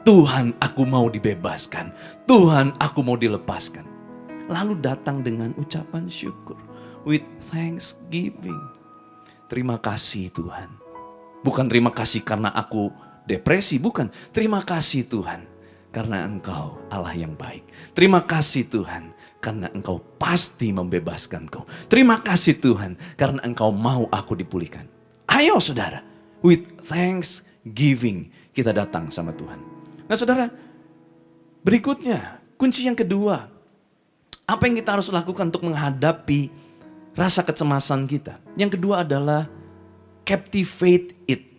Tuhan, aku mau dibebaskan. Tuhan, aku mau dilepaskan. Lalu datang dengan ucapan syukur. With thanksgiving. Terima kasih Tuhan. Bukan terima kasih karena aku depresi. Bukan. Terima kasih Tuhan. Karena Engkau Allah yang baik. Terima kasih Tuhan. Karena Engkau pasti membebaskanku. Terima kasih Tuhan. Karena Engkau mau aku dipulihkan. Ayo saudara. With thanksgiving. Kita datang sama Tuhan. Nah saudara, berikutnya kunci yang kedua. Apa yang kita harus lakukan untuk menghadapi rasa kecemasan kita? Yang kedua adalah captivate it.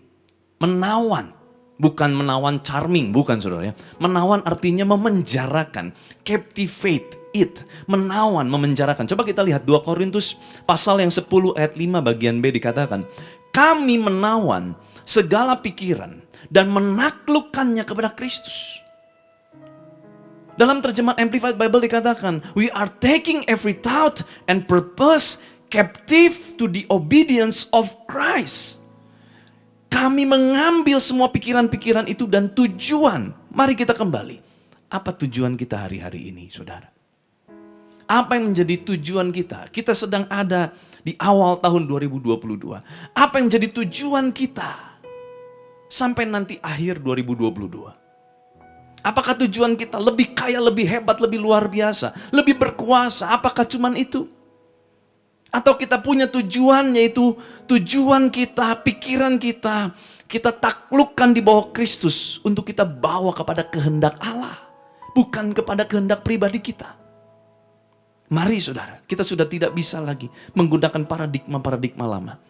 Menawan. Bukan menawan charming, bukan saudara ya. Menawan artinya memenjarakan. Captivate it. Menawan, memenjarakan. Coba kita lihat 2 Korintus pasal yang 10 ayat 5 bagian B dikatakan. Kami menawan segala pikiran dan menaklukkannya kepada Kristus. Dalam terjemahan Amplified Bible dikatakan, we are taking every thought and purpose captive to the obedience of Christ. Kami mengambil semua pikiran-pikiran itu dan tujuan. Mari kita kembali. Apa tujuan kita hari-hari ini, saudara? Apa yang menjadi tujuan kita? Kita sedang ada di awal tahun 2022. Apa yang menjadi tujuan kita? Sampai nanti akhir 2022. Apakah tujuan kita lebih kaya, lebih hebat, lebih luar biasa, lebih berkuasa? Apakah cuman itu? Atau kita punya tujuan, yaitu tujuan kita, pikiran kita taklukkan di bawah Kristus untuk kita bawa kepada kehendak Allah, bukan kepada kehendak pribadi kita. Mari saudara, kita sudah tidak bisa lagi menggunakan paradigma-paradigma lama.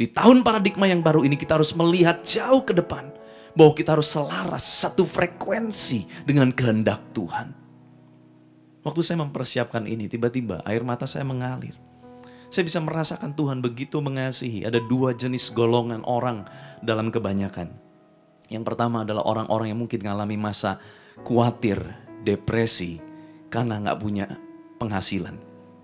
Di tahun paradigma yang baru ini kita harus melihat jauh ke depan. Bahwa kita harus selaras, satu frekuensi dengan kehendak Tuhan. Waktu saya mempersiapkan ini, tiba-tiba air mata saya mengalir. Saya bisa merasakan Tuhan begitu mengasihi. Ada 2 jenis golongan orang dalam kebanyakan. Yang pertama adalah orang-orang yang mungkin mengalami masa khawatir, depresi. Karena gak punya penghasilan.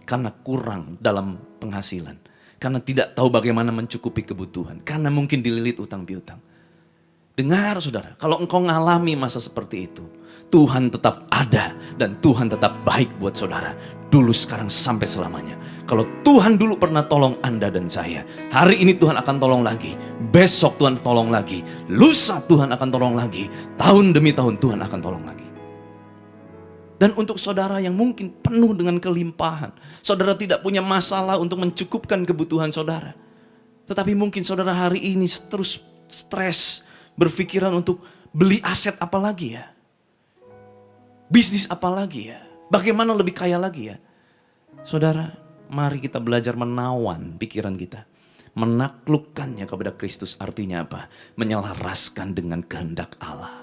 Karena kurang dalam penghasilan. Karena tidak tahu bagaimana mencukupi kebutuhan. Karena mungkin dililit utang piutang. Dengar saudara, kalau engkau mengalami masa seperti itu, Tuhan tetap ada dan Tuhan tetap baik buat saudara. Dulu, sekarang, sampai selamanya. Kalau Tuhan dulu pernah tolong Anda dan saya, hari ini Tuhan akan tolong lagi. Besok Tuhan tolong lagi. Lusa Tuhan akan tolong lagi. Tahun demi tahun Tuhan akan tolong lagi. Dan untuk saudara yang mungkin penuh dengan kelimpahan, saudara tidak punya masalah untuk mencukupkan kebutuhan saudara. Tetapi mungkin saudara hari ini terus stres, berpikiran untuk beli aset apa lagi ya? Bisnis apa lagi ya? Bagaimana lebih kaya lagi ya? Saudara, mari kita belajar menawan pikiran kita. Menaklukkannya kepada Kristus artinya apa? Menyelaraskan dengan kehendak Allah.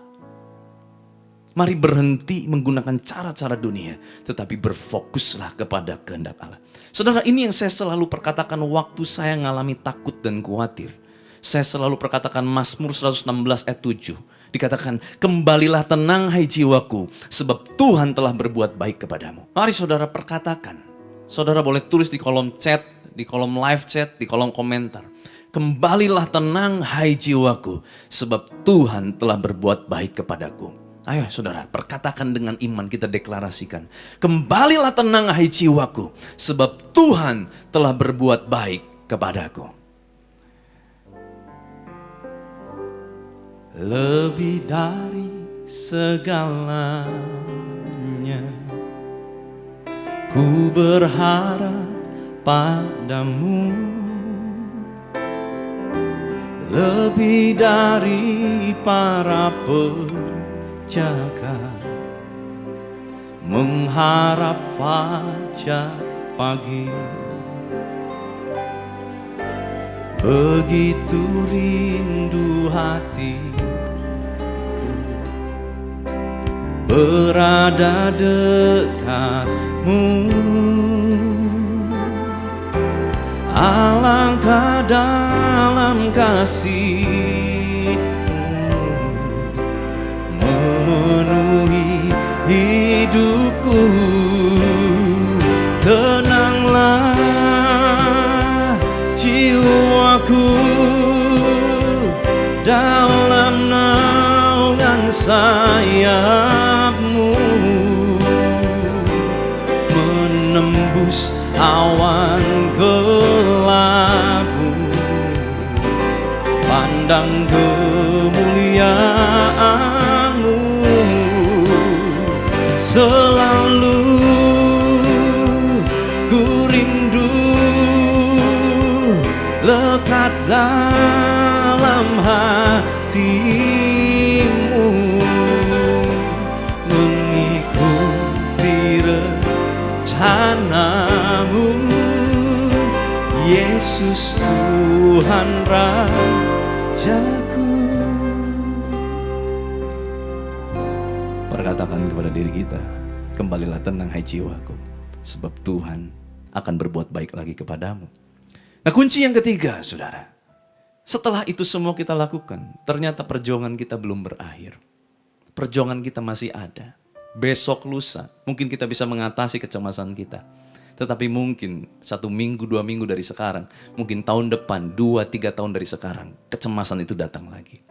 Mari berhenti menggunakan cara-cara dunia, tetapi berfokuslah kepada kehendak Allah. Saudara, ini yang saya selalu perkatakan waktu saya mengalami takut dan khawatir. Saya selalu perkatakan Mazmur 116 ayat 7. Dikatakan, kembalilah tenang hai jiwaku, sebab Tuhan telah berbuat baik kepadamu. Mari saudara perkatakan. Saudara boleh tulis di kolom chat, di kolom live chat, di kolom komentar. Kembalilah tenang hai jiwaku, sebab Tuhan telah berbuat baik kepadaku. Ayo saudara, perkatakan dengan iman, kita deklarasikan. Kembalilah tenang hai jiwaku, sebab Tuhan telah berbuat baik kepadaku. Lebih dari segalanya, ku berharap padamu. Lebih dari para jaga mengharap fajar pagi. Begitu rindu hatiku berada dekatmu. Alangkah dalam kasih-Mu memenuhi hidupku. Tenanglah jiwaku dalam naungan sayap-Mu, menembus awan kelabu, pandang kemuliaan-Mu. Selalu ku rindu lekat dalam hati-Mu, mengikuti rencana-Mu. Yesus Tuhan Rajaku. Perkatakan kepada diri kita, kembalilah tenang hai jiwaku, sebab Tuhan akan berbuat baik lagi kepadamu. Nah, kunci yang ketiga, saudara, setelah itu semua kita lakukan, ternyata perjuangan kita belum berakhir. Perjuangan kita masih ada. Besok lusa, mungkin kita bisa mengatasi kecemasan kita. Tetapi mungkin 1 minggu, 2 minggu dari sekarang, mungkin tahun depan, 2-3 tahun dari sekarang, kecemasan itu datang lagi.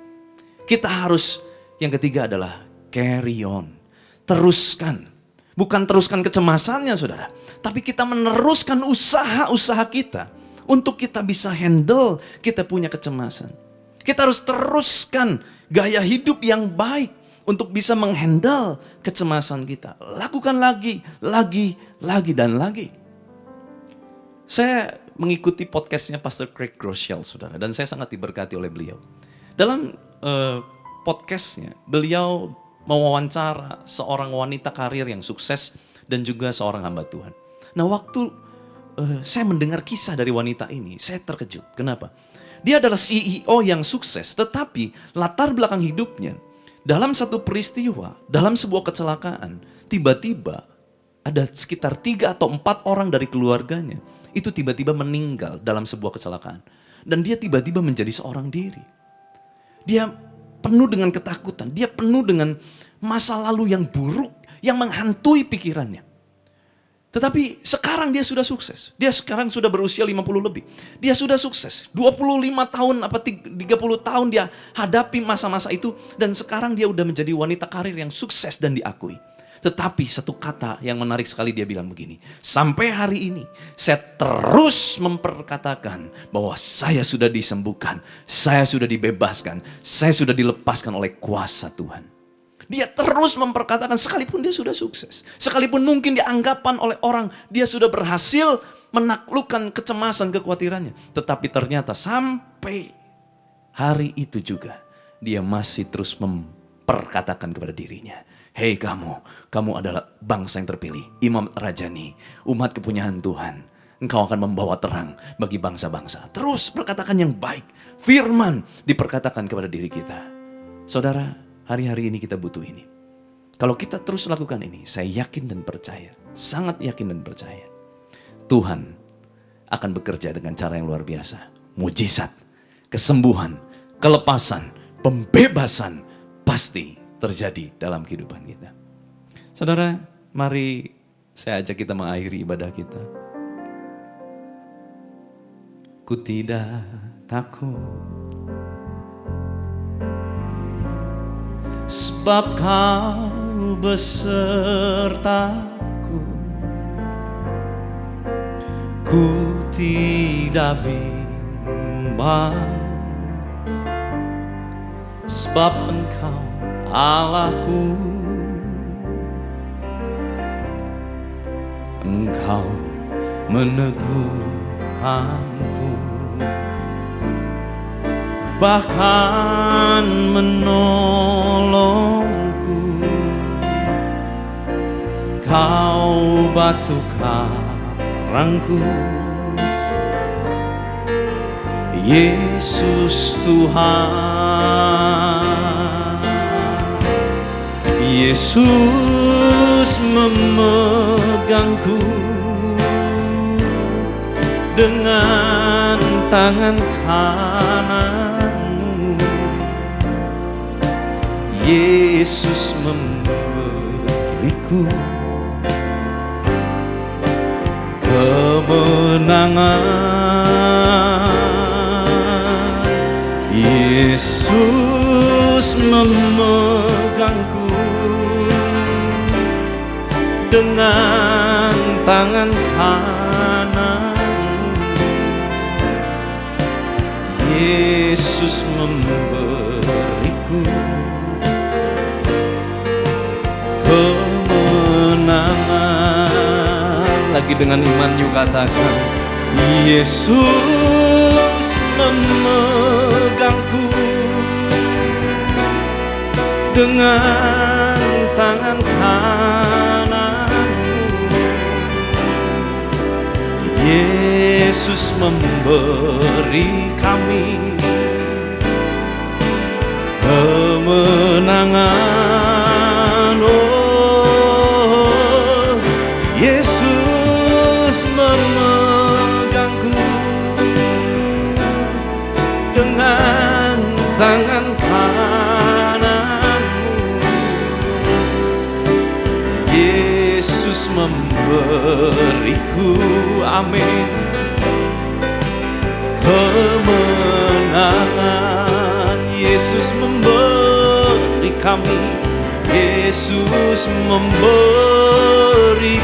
Kita harus, yang ketiga adalah carry on. Teruskan. Bukan teruskan kecemasannya, saudara. Tapi kita meneruskan usaha-usaha kita untuk kita bisa handle kita punya kecemasan. Kita harus teruskan gaya hidup yang baik untuk bisa menghandle kecemasan kita. Lakukan lagi, dan lagi. Saya mengikuti podcastnya Pastor Craig Groeschel, saudara, dan saya sangat diberkati oleh beliau. Dalam podcastnya, beliau mewawancara seorang wanita karir yang sukses dan juga seorang hamba Tuhan. Nah, waktu saya mendengar kisah dari wanita ini, saya terkejut. Kenapa? Dia adalah CEO yang sukses, tetapi latar belakang hidupnya dalam satu peristiwa, dalam sebuah kecelakaan, tiba-tiba ada sekitar 3 atau 4 orang dari keluarganya itu tiba-tiba meninggal dalam sebuah kecelakaan. Dan dia tiba-tiba menjadi seorang diri. Dia penuh dengan ketakutan, dia penuh dengan masa lalu yang buruk, yang menghantui pikirannya. Tetapi sekarang dia sudah sukses. Dia sekarang sudah berusia 50 lebih. Dia sudah sukses. 25 tahun, 30 tahun dia hadapi masa-masa itu. Dan sekarang dia udah menjadi wanita karir yang sukses dan diakui. Tetapi satu kata yang menarik sekali, dia bilang begini. Sampai hari ini saya terus memperkatakan bahwa saya sudah disembuhkan. Saya sudah dibebaskan. Saya sudah dilepaskan oleh kuasa Tuhan. Dia terus memperkatakan sekalipun dia sudah sukses. Sekalipun mungkin dianggapan oleh orang dia sudah berhasil menaklukkan kecemasan, kekhawatirannya. Tetapi ternyata sampai hari itu juga dia masih terus memperkatakan kepada dirinya. Hei kamu adalah bangsa yang terpilih, imam rajani, umat kepunyaan Tuhan. Engkau akan membawa terang bagi bangsa-bangsa. Terus perkatakan yang baik, firman diperkatakan kepada diri kita. Saudara, hari-hari ini kita butuh ini. Kalau kita terus lakukan ini, saya yakin dan percaya, sangat yakin dan percaya, Tuhan akan bekerja dengan cara yang luar biasa. Mujizat, kesembuhan, kelepasan, pembebasan pasti terjadi dalam kehidupan kita. Saudara, mari saya ajak kita mengakhiri ibadah kita. Ku tidak takut, sebab Kau besertaku. Ku tidak bimbang, sebab Engkau Allahku. Engkau meneguhkanku, bahkan menolongku. Kau batu karangku, Yesus Tuhan. Yesus memegangku dengan tangan kanan-Mu. Yesus memberiku kemenangan. Yesus memegangku dengan tangan kanan. Yesus memberiku kemenangan. Lagi dengan iman yuk katakan, Yesus memegangku dengan tangan kanan-Mu. Yesus memberi kami kemenangan. Oh, Yesus memegangku dengan tangan kanan-Mu. Yesus memberiku, amin, kemenangan. Yesus memberi kami, Yesus memberiku